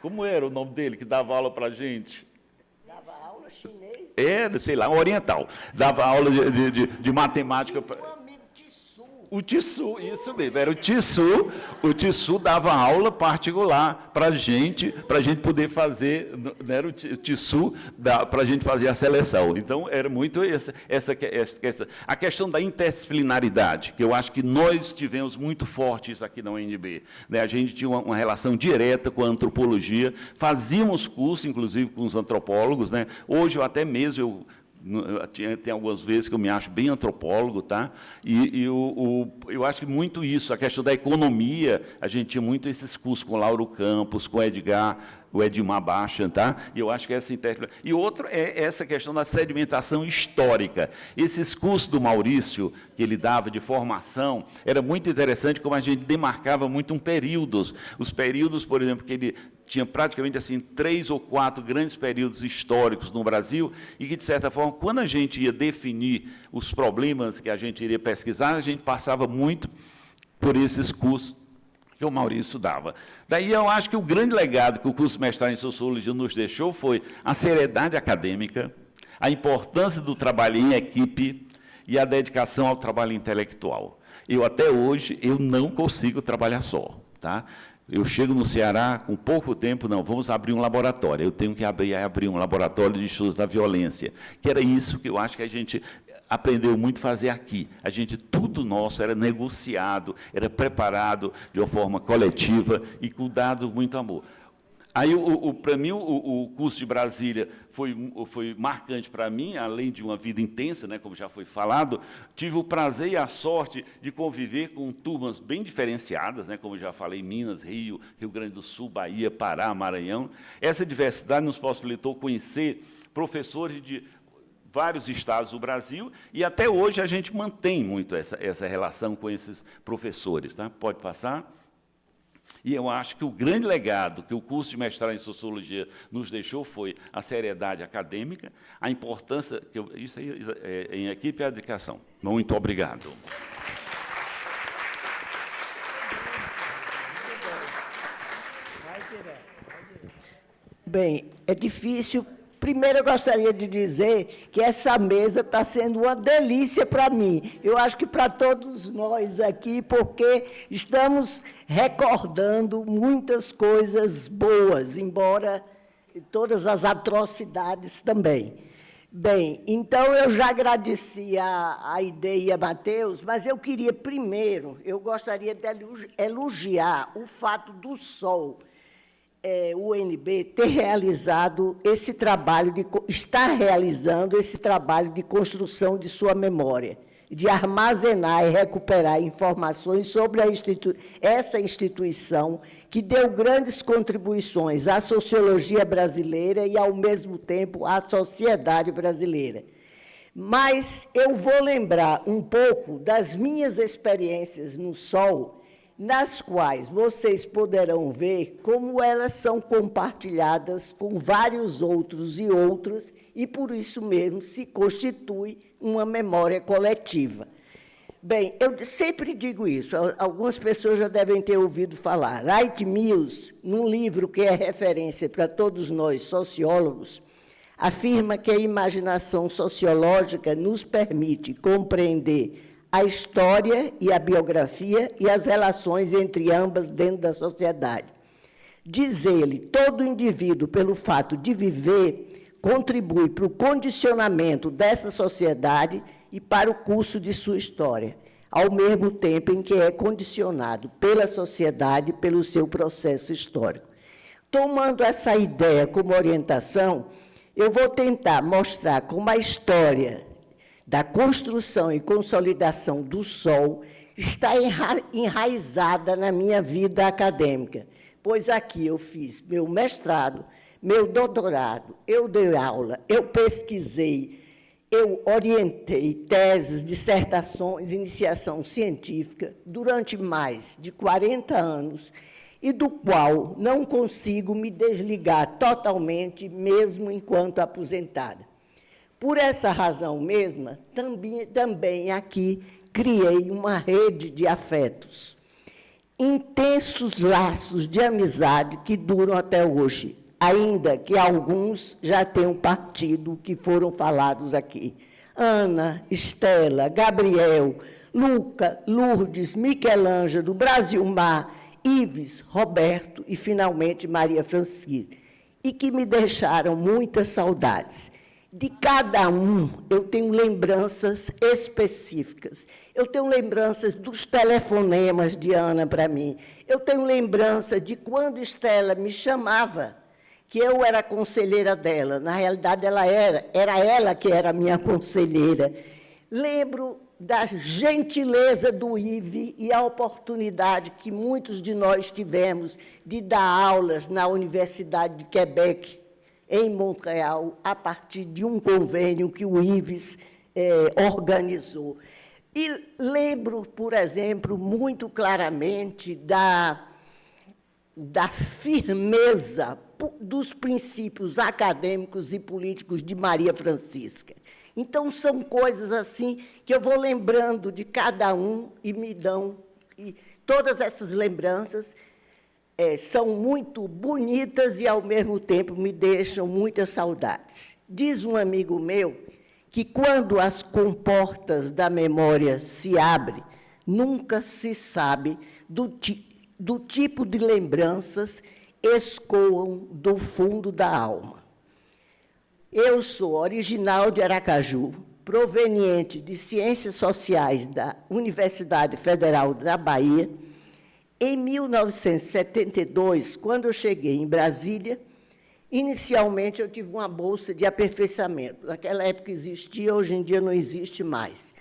Como era o nome dele que dava aula para a gente? Dava aula chinês? Era, sei lá, um oriental. Dava aula de matemática. O Tissu, isso mesmo, era o Tissu. O Tissu dava aula particular para a gente poder fazer, né, era o Tissu para a gente fazer a seleção. Então, era muito essa. A questão da interdisciplinaridade, que eu acho que nós tivemos muito forte isso aqui na UNB. Né? A gente tinha uma relação direta com a antropologia, fazíamos curso, inclusive, com os antropólogos. Né? Hoje, tem algumas vezes que eu me acho bem antropólogo, tá? Eu acho que muito isso, a questão da economia, a gente tinha muito esses cursos com Lauro Campos, com o Edmar Bachan, tá? E eu acho que essa interpretação. E outro é essa questão da sedimentação histórica. Esses cursos do Maurício, que ele dava de formação, era muito interessante como a gente demarcava muito períodos. Os períodos, por exemplo, que ele tinha praticamente assim 3 ou 4 grandes períodos históricos no Brasil e que, de certa forma, quando a gente ia definir os problemas que a gente iria pesquisar, a gente passava muito por esses cursos que o Maurício dava. Daí, eu acho que o grande legado que o curso de mestrado em Sociologia nos deixou foi a seriedade acadêmica, a importância do trabalho em equipe e a dedicação ao trabalho intelectual. Até hoje, eu não consigo trabalhar só, tá? Eu chego no Ceará com pouco tempo, não, vamos abrir um laboratório. Eu tenho que abrir um laboratório de estudos da violência, que era isso que eu acho que a gente aprendeu muito a fazer aqui. Tudo nosso era negociado, era preparado de uma forma coletiva e com dado muito amor. Aí, para mim, o curso de Brasília foi marcante para mim, além de uma vida intensa, né, como já foi falado, tive o prazer e a sorte de conviver com turmas bem diferenciadas, né, como já falei, Minas, Rio Grande do Sul, Bahia, Pará, Maranhão. Essa diversidade nos possibilitou conhecer professores de vários estados do Brasil, e até hoje a gente mantém muito essa relação com esses professores. Tá? Pode passar? E eu acho que o grande legado que o curso de mestrado em Sociologia nos deixou foi a seriedade acadêmica, a importância, isso aí em equipe e a dedicação. Muito obrigado. Bem, é difícil. Primeiro, eu gostaria de dizer que essa mesa está sendo uma delícia para mim. Eu acho que para todos nós aqui, porque estamos recordando muitas coisas boas, embora todas as atrocidades também. Bem, então, eu já agradeci a ideia, Matheus, mas eu queria, primeiro, eu gostaria de elogiar o fato do Sol, o UNB ter realizado esse trabalho, está realizando esse trabalho de construção de sua memória, de armazenar e recuperar informações sobre essa instituição que deu grandes contribuições à sociologia brasileira e, ao mesmo tempo, à sociedade brasileira. Mas eu vou lembrar um pouco das minhas experiências no Sol, nas quais vocês poderão ver como elas são compartilhadas com vários outros e outras, e por isso mesmo se constitui uma memória coletiva. Bem, eu sempre digo isso, algumas pessoas já devem ter ouvido falar. Wright Mills, num livro que é referência para todos nós, sociólogos, afirma que a imaginação sociológica nos permite compreender a história e a biografia e as relações entre ambas dentro da sociedade. Diz ele, todo indivíduo, pelo fato de viver, contribui para o condicionamento dessa sociedade e para o curso de sua história, ao mesmo tempo em que é condicionado pela sociedade, pelo seu processo histórico. Tomando essa ideia como orientação, eu vou tentar mostrar como a história da construção e consolidação do Sol está enraizada na minha vida acadêmica, pois aqui eu fiz meu mestrado, meu doutorado, eu dei aula, eu pesquisei, eu orientei teses, dissertações, iniciação científica durante mais de 40 anos, e do qual não consigo me desligar totalmente, mesmo enquanto aposentada. Por essa razão mesma, também aqui criei uma rede de afetos, intensos laços de amizade que duram até hoje, ainda que alguns já tenham partido, que foram falados aqui. Ana, Estela, Gabriel, Luca, Lourdes, Michelangelo, Brasilmar, Ives, Roberto e, finalmente, Maria Francisca, e que me deixaram muitas saudades. De cada um, eu tenho lembranças específicas. Eu tenho lembranças dos telefonemas de Ana para mim. Eu tenho lembrança de quando Estela me chamava, que eu era conselheira dela. Na realidade, era ela que era minha conselheira. Lembro da gentileza do Ives e a oportunidade que muitos de nós tivemos de dar aulas na Universidade de Quebec, em Montreal, a partir de um convênio que o Ives organizou. E lembro, por exemplo, muito claramente da firmeza dos princípios acadêmicos e políticos de Maria Francisca. Então, são coisas assim que eu vou lembrando de cada um e me dão... E todas essas lembranças são muito bonitas e, ao mesmo tempo, me deixam muitas saudades. Diz um amigo meu que, quando as comportas da memória se abrem, nunca se sabe do tipo de lembranças escoam do fundo da alma. Eu sou original de Aracaju, proveniente de Ciências Sociais da Universidade Federal da Bahia. Em 1972, quando eu cheguei em Brasília, inicialmente eu tive uma bolsa de aperfeiçoamento. Naquela época existia, hoje em dia não existe mais,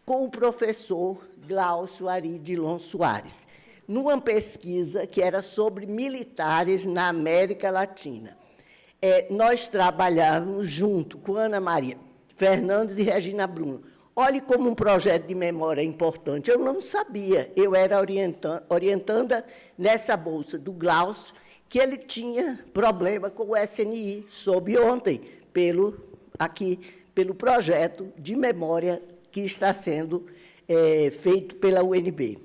com o professor Glaucio Aridilon Soares, numa pesquisa que era sobre militares na América Latina. Nós trabalhávamos junto com Ana Maria Fernandes e Regina Bruno. Olhe como um projeto de memória é importante. Eu não sabia, eu era orientanda nessa bolsa do Glaucio, que ele tinha problema com o SNI, soube ontem, pelo projeto de memória que está sendo feito pela UNB.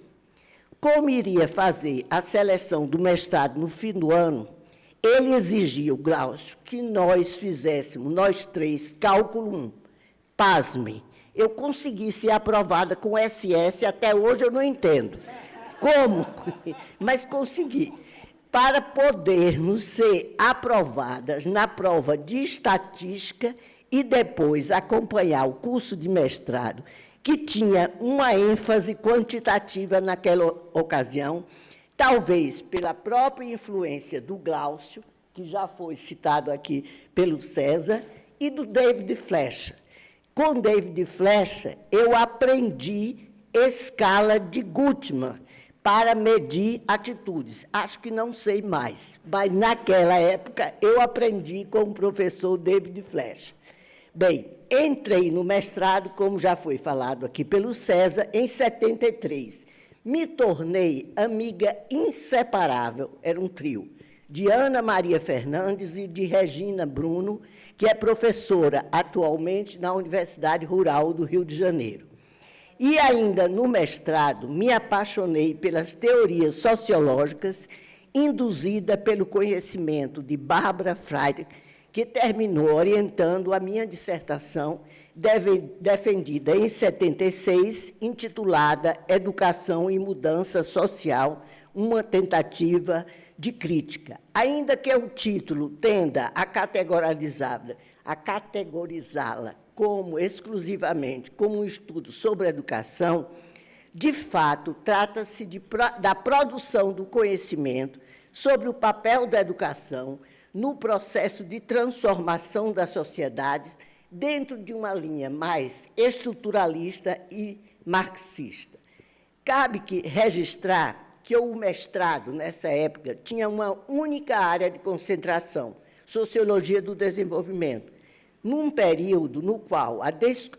Como iria fazer a seleção do mestrado no fim do ano, ele exigia, o Glaucio, que nós fizéssemos, nós três, cálculo 1. Pasmem, eu consegui ser aprovada com SS, até hoje eu não entendo. Como? Mas consegui. Para podermos ser aprovadas na prova de estatística e depois acompanhar o curso de mestrado, que tinha uma ênfase quantitativa naquela ocasião, talvez pela própria influência do Glaucio, que já foi citado aqui pelo César, e do David Flecha. Com David Flecha, eu aprendi escala de Gutmann para medir atitudes. Acho que não sei mais, mas naquela época eu aprendi com o professor David Flecha. Bem, entrei no mestrado, como já foi falado aqui pelo César, em 73. Me tornei amiga inseparável, era um trio, de Ana Maria Fernandes e de Regina Bruno, que é professora atualmente na Universidade Rural do Rio de Janeiro. E ainda no mestrado, me apaixonei pelas teorias sociológicas, induzida pelo conhecimento de Barbara Freire, que terminou orientando a minha dissertação, defendida em 76, intitulada Educação e Mudança Social, uma tentativa de crítica. Ainda que o título tenda a categorizá-la como exclusivamente como um estudo sobre a educação, de fato, trata-se da produção do conhecimento sobre o papel da educação no processo de transformação das sociedades dentro de uma linha mais estruturalista e marxista. Cabe registrar que o mestrado, nessa época, tinha uma única área de concentração, Sociologia do Desenvolvimento, num período no qual a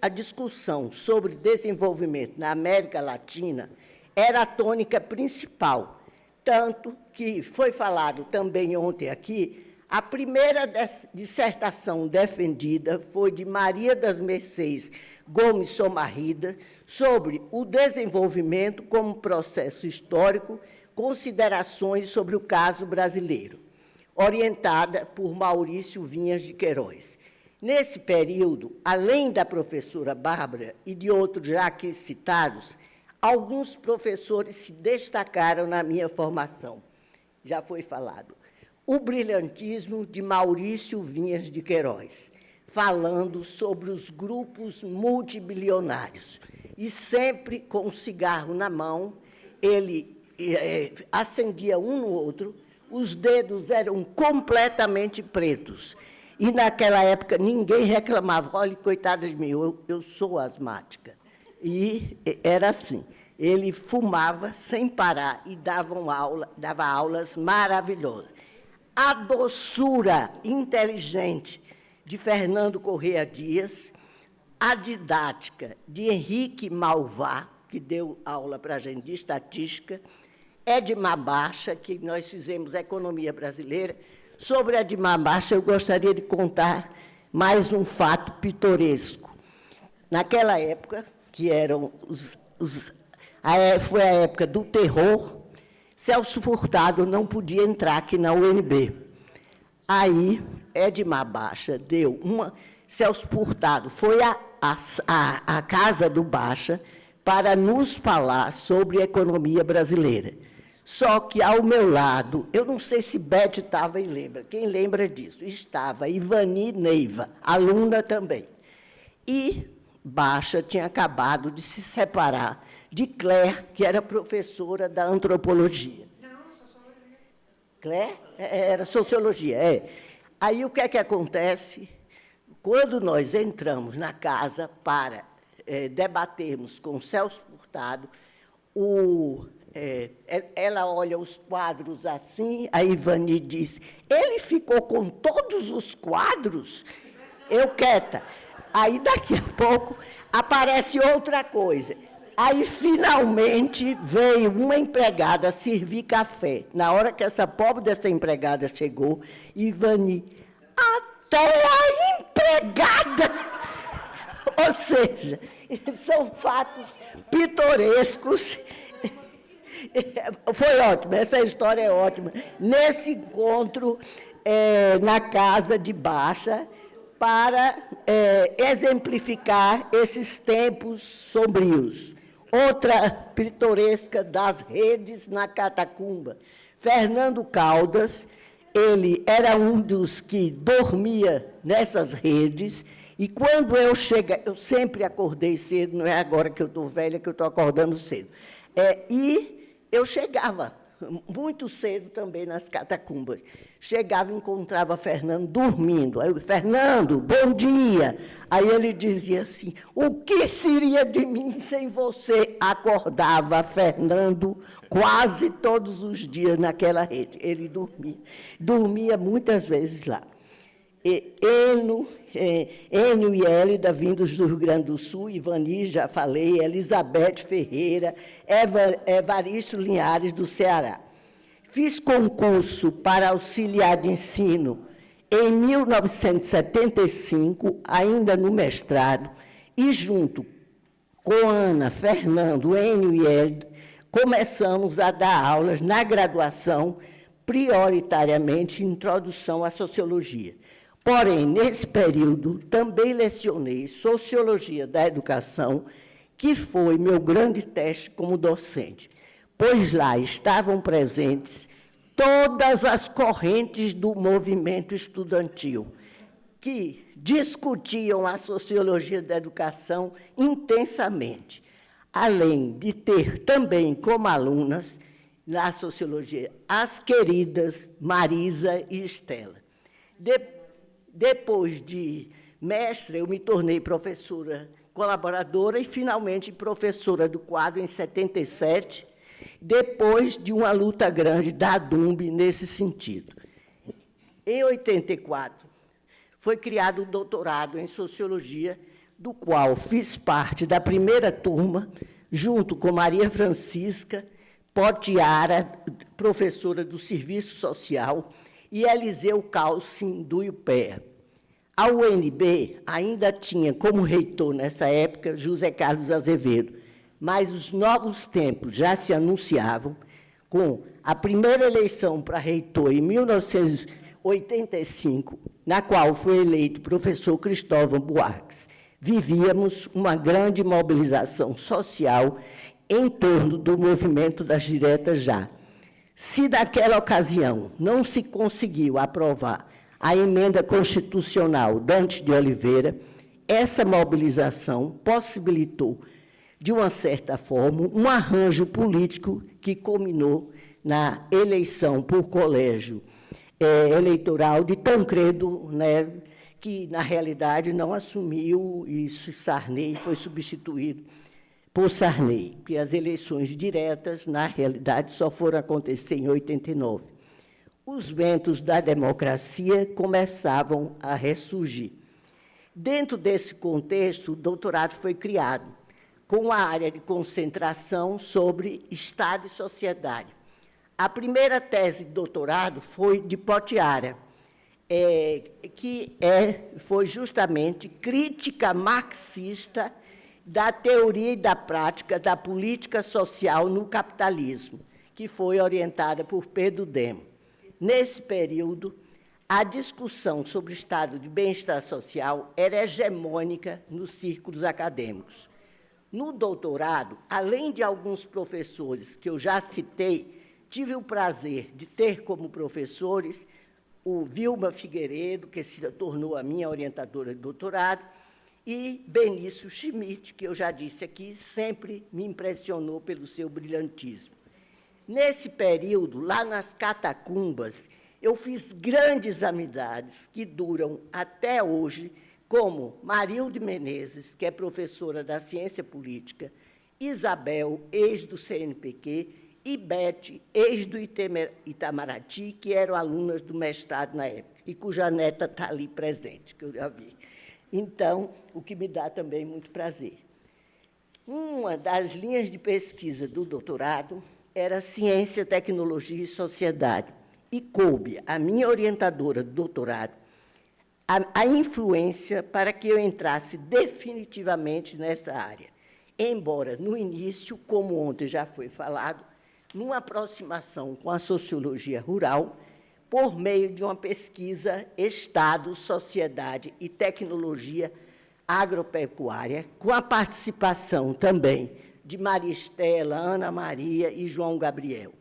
discussão sobre desenvolvimento na América Latina era a tônica principal, tanto que foi falado também ontem aqui, a primeira dissertação defendida foi de Maria das Mercês Gomes Somarrida, sobre o desenvolvimento como processo histórico, considerações sobre o caso brasileiro, orientada por Maurício Vinhas de Queiroz. Nesse período, além da professora Bárbara e de outros já aqui citados, alguns professores se destacaram na minha formação. Já foi falado. O brilhantismo de Maurício Vinhas de Queiroz, falando sobre os grupos multibilionários. E sempre com um cigarro na mão, ele acendia um no outro, os dedos eram completamente pretos. E, naquela época, ninguém reclamava, olha, coitada de mim, eu sou asmática. E era assim, ele fumava sem parar e dava aulas maravilhosas. A doçura inteligente de Fernando Correia Dias, a didática de Henrique Malvá, que deu aula para a gente de estatística, Edmar Baixa, que nós fizemos Economia Brasileira. Sobre Edmar Baixa, eu gostaria de contar mais um fato pitoresco. Naquela época, que eram foi a época do terror, Celso Furtado não podia entrar aqui na UNB. Aí, Edmar Baixa deu uma... Celso Furtado foi à casa do Baixa para nos falar sobre economia brasileira. Só que, ao meu lado, eu não sei se Beth estava e lembra, quem lembra disso? Estava Ivani Neiva, aluna também. E Baixa tinha acabado de se separar de Claire, que era professora da antropologia. Não, sociologia. Claire? Era sociologia, é. Aí, o que é que acontece? Quando nós entramos na casa para debatermos com Celso Furtado, ela olha os quadros assim, a Ivani diz, ele ficou com todos os quadros? Eu quieta. Aí, daqui a pouco, aparece outra coisa. Aí, finalmente, veio uma empregada servir café. Na hora que essa pobre dessa empregada chegou, Ivani, até a empregada! Ou seja, são fatos pitorescos. Foi ótimo, essa história é ótima. Nesse encontro, na casa de Baixa, para exemplificar esses tempos sombrios. Outra pitoresca das redes na Catacumba. Fernando Caldas, ele era um dos que dormia nessas redes, e quando eu sempre acordei cedo, não é agora que eu estou velha que eu estou acordando cedo. E eu chegava muito cedo também nas catacumbas. Chegava e encontrava Fernando dormindo. Aí eu, Fernando, bom dia. Aí ele dizia assim, o que seria de mim sem você? Acordava Fernando quase todos os dias naquela rede. Ele dormia muitas vezes lá. Enio e Hélida, vindos do Rio Grande do Sul, Ivani, já falei, Elizabeth Ferreira, Evaristo Linhares, do Ceará. Fiz concurso para auxiliar de ensino em 1975, ainda no mestrado, e junto com Ana, Fernando, Enio e Hélida, começamos a dar aulas na graduação, prioritariamente introdução à sociologia. Porém, nesse período, também lecionei Sociologia da Educação, que foi meu grande teste como docente, pois lá estavam presentes todas as correntes do movimento estudantil, que discutiam a sociologia da educação intensamente, além de ter também como alunas, na sociologia, as queridas Marisa e Estela. Depois de mestre, eu me tornei professora colaboradora e, finalmente, professora do quadro em 77, depois de uma luta grande da DUMB nesse sentido. Em 84, foi criado o doutorado em Sociologia, do qual fiz parte da primeira turma, junto com Maria Francisca Potiara, professora do Serviço Social, e Eliseu Calcin, do IUPEA. A UNB ainda tinha como reitor, nessa época, José Carlos Azevedo, mas os novos tempos já se anunciavam, com a primeira eleição para reitor em 1985, na qual foi eleito o professor Cristóvão Buarques. Vivíamos uma grande mobilização social em torno do movimento das diretas já. Se naquela ocasião não se conseguiu aprovar a emenda constitucional Dante de Oliveira, essa mobilização possibilitou, de uma certa forma, um arranjo político que culminou na eleição por colégio eleitoral de Tancredo, né, que, na realidade, não assumiu, e Sarney foi substituído por Sarney, porque as eleições diretas, na realidade, só foram acontecer em 89. Os ventos da democracia começavam a ressurgir. Dentro desse contexto, o doutorado foi criado, com a área de concentração sobre Estado e sociedade. A primeira tese de doutorado foi de Potiara, foi justamente crítica marxista da teoria e da prática da política social no capitalismo, que foi orientada por Pedro Demo. Nesse período, a discussão sobre o estado de bem-estar social era hegemônica nos círculos acadêmicos. No doutorado, além de alguns professores que eu já citei, tive o prazer de ter como professores o Vilma Figueiredo, que se tornou a minha orientadora de doutorado, e Benício Schmidt, que eu já disse aqui, sempre me impressionou pelo seu brilhantismo. Nesse período, lá nas catacumbas, eu fiz grandes amizades que duram até hoje, como Marilde Menezes, que é professora da Ciência Política, Isabel, ex do CNPq, e Beth, ex do Itamaraty, que eram alunas do mestrado na época, e cuja neta está ali presente, que eu já vi. Então, o que me dá também muito prazer. Uma das linhas de pesquisa do doutorado era Ciência, Tecnologia e Sociedade, e coube a minha orientadora do doutorado a influência para que eu entrasse definitivamente nessa área, embora, no início, como ontem já foi falado, numa aproximação com a sociologia rural, por meio de uma pesquisa Estado, Sociedade e Tecnologia Agropecuária, com a participação também de Maria Estela, Ana Maria e João Gabriel.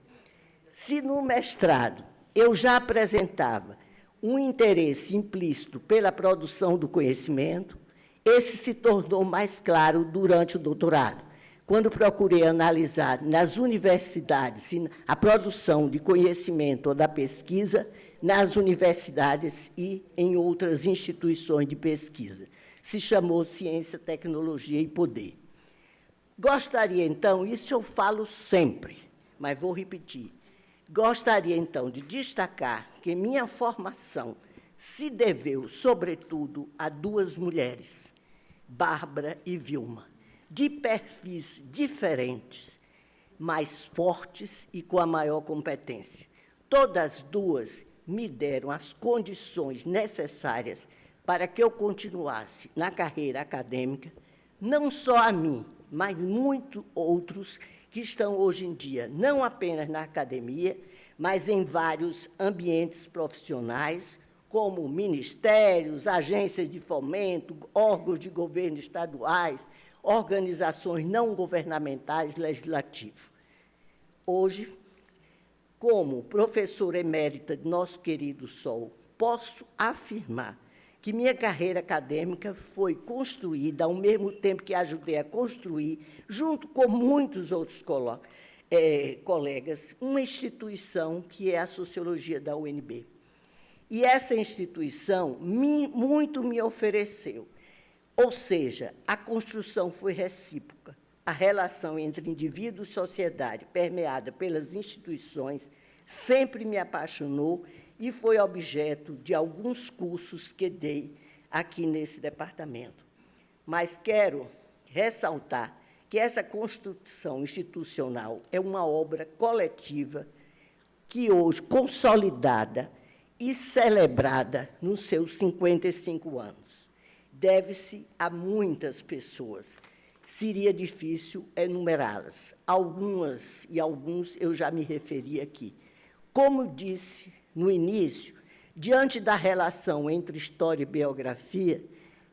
Se no mestrado eu já apresentava um interesse implícito pela produção do conhecimento, esse se tornou mais claro durante o doutorado, quando procurei analisar nas universidades a produção de conhecimento ou da pesquisa nas universidades e em outras instituições de pesquisa. Se chamou Ciência, Tecnologia e Poder. Gostaria, então, isso eu falo sempre, mas vou repetir, gostaria, então, de destacar que minha formação se deveu, sobretudo, a duas mulheres, Bárbara e Vilma, de perfis diferentes, mais fortes e com a maior competência. Todas duas me deram as condições necessárias para que eu continuasse na carreira acadêmica, não só a mim, mas muitos outros que estão hoje em dia, não apenas na academia, mas em vários ambientes profissionais, como ministérios, agências de fomento, órgãos de governo estaduais, organizações não governamentais, legislativo. Hoje, como professora emérita de nosso querido Sol, posso afirmar que minha carreira acadêmica foi construída, ao mesmo tempo que ajudei a construir, junto com muitos outros colegas, uma instituição que é a Sociologia da UNB. E essa instituição muito me ofereceu. Ou seja, a construção foi recíproca. A relação entre indivíduo e sociedade, permeada pelas instituições, sempre me apaixonou e foi objeto de alguns cursos que dei aqui nesse departamento. Mas quero ressaltar que essa construção institucional é uma obra coletiva que hoje, consolidada e celebrada nos seus 55 anos, deve-se a muitas pessoas. Seria difícil enumerá-las. Algumas e alguns eu já me referi aqui. Como disse no início, diante da relação entre história e biografia,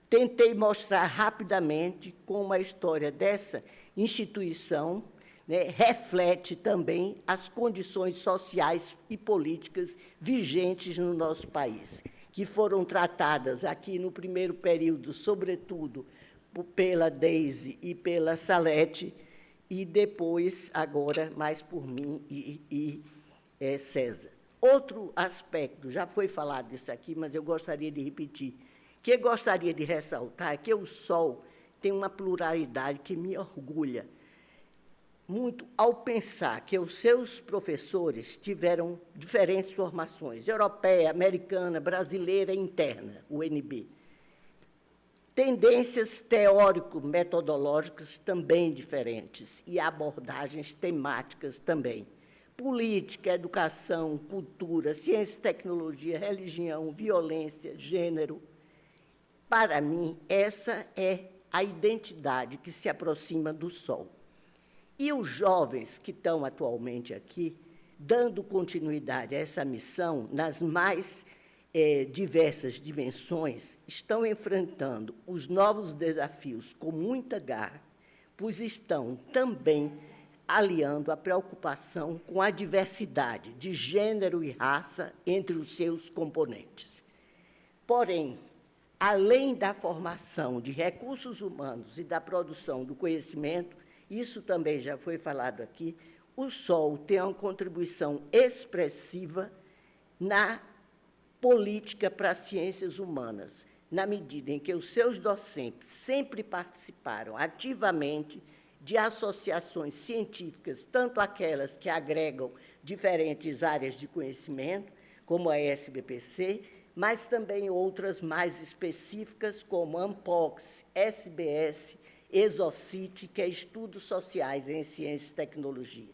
tentei mostrar rapidamente como a história dessa instituição, né, reflete também as condições sociais e políticas vigentes no nosso país, que foram tratadas aqui no primeiro período, sobretudo, pela Deise e pela Salete, e depois, agora, mais por mim e César. Outro aspecto, já foi falado isso aqui, mas eu gostaria de repetir, que eu gostaria de ressaltar que o Sol tem uma pluralidade que me orgulha muito ao pensar que os seus professores tiveram diferentes formações, europeia, americana, brasileira e interna, UNB. Tendências teórico-metodológicas também diferentes e abordagens temáticas também. Política, educação, cultura, ciência e tecnologia, religião, violência, gênero. Para mim, essa é a identidade que se aproxima do Sol. E os jovens que estão atualmente aqui, dando continuidade a essa missão, nas mais diversas dimensões, estão enfrentando os novos desafios com muita garra, pois estão também aliando a preocupação com a diversidade de gênero e raça entre os seus componentes. Porém, além da formação de recursos humanos e da produção do conhecimento, isso também já foi falado aqui, o Sol tem uma contribuição expressiva na política para as ciências humanas, na medida em que os seus docentes sempre participaram ativamente de associações científicas, tanto aquelas que agregam diferentes áreas de conhecimento, como a SBPC, mas também outras mais específicas, como a ANPOX, SBS, ESOCIT, que é Estudos Sociais em Ciência e Tecnologia.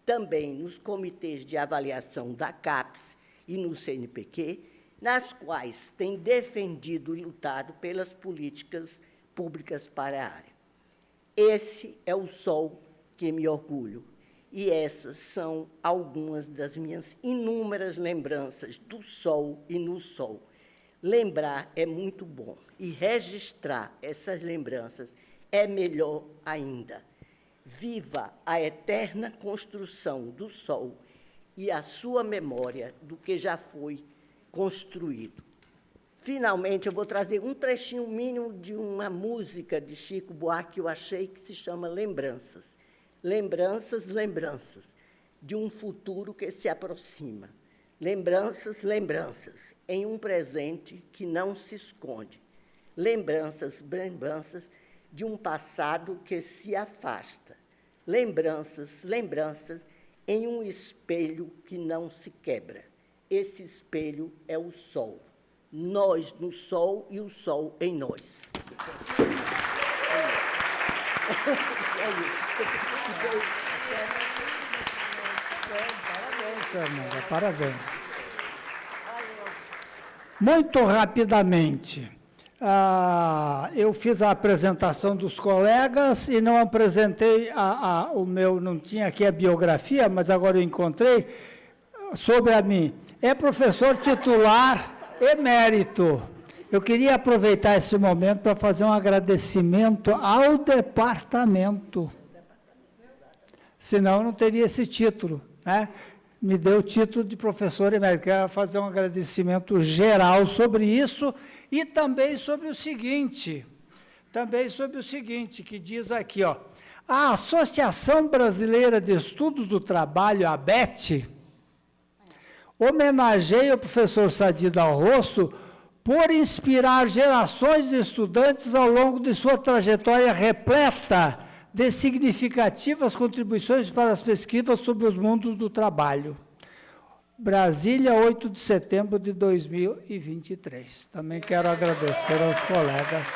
Também nos comitês de avaliação da CAPES e no CNPq, nas quais tem defendido e lutado pelas políticas públicas para a área. Esse é o Sol que me orgulho, e essas são algumas das minhas inúmeras lembranças do Sol e no Sol. Lembrar é muito bom, e registrar essas lembranças é melhor ainda. Viva a eterna construção do Sol e a sua memória do que já foi construído. Finalmente, eu vou trazer um trechinho mínimo de uma música de Chico Buarque que eu achei que se chama Lembranças. Lembranças, lembranças, de um futuro que se aproxima. Lembranças, lembranças, em um presente que não se esconde. Lembranças, lembranças, de um passado que se afasta. Lembranças, lembranças, em um espelho que não se quebra. Esse espelho é o Sol. nós no sol e o sol em nós. Parabéns, Fernanda, parabéns. Muito rapidamente, eu fiz a apresentação dos colegas e não apresentei o meu, não tinha aqui a biografia, mas agora eu encontrei, sobre a mim. É professor titular emérito. Eu queria aproveitar esse momento para fazer um agradecimento ao departamento. Senão eu não teria esse título, né? Me deu o título de professor emérito. Quero fazer um agradecimento geral sobre isso e também sobre o seguinte, que diz aqui, ó, a Associação Brasileira de Estudos do Trabalho, a ABET, homenageia o professor Sadi Dal Rosso por inspirar gerações de estudantes ao longo de sua trajetória repleta de significativas contribuições para as pesquisas sobre os mundos do trabalho. Brasília, 8 de setembro de 2023. Também quero agradecer aos colegas.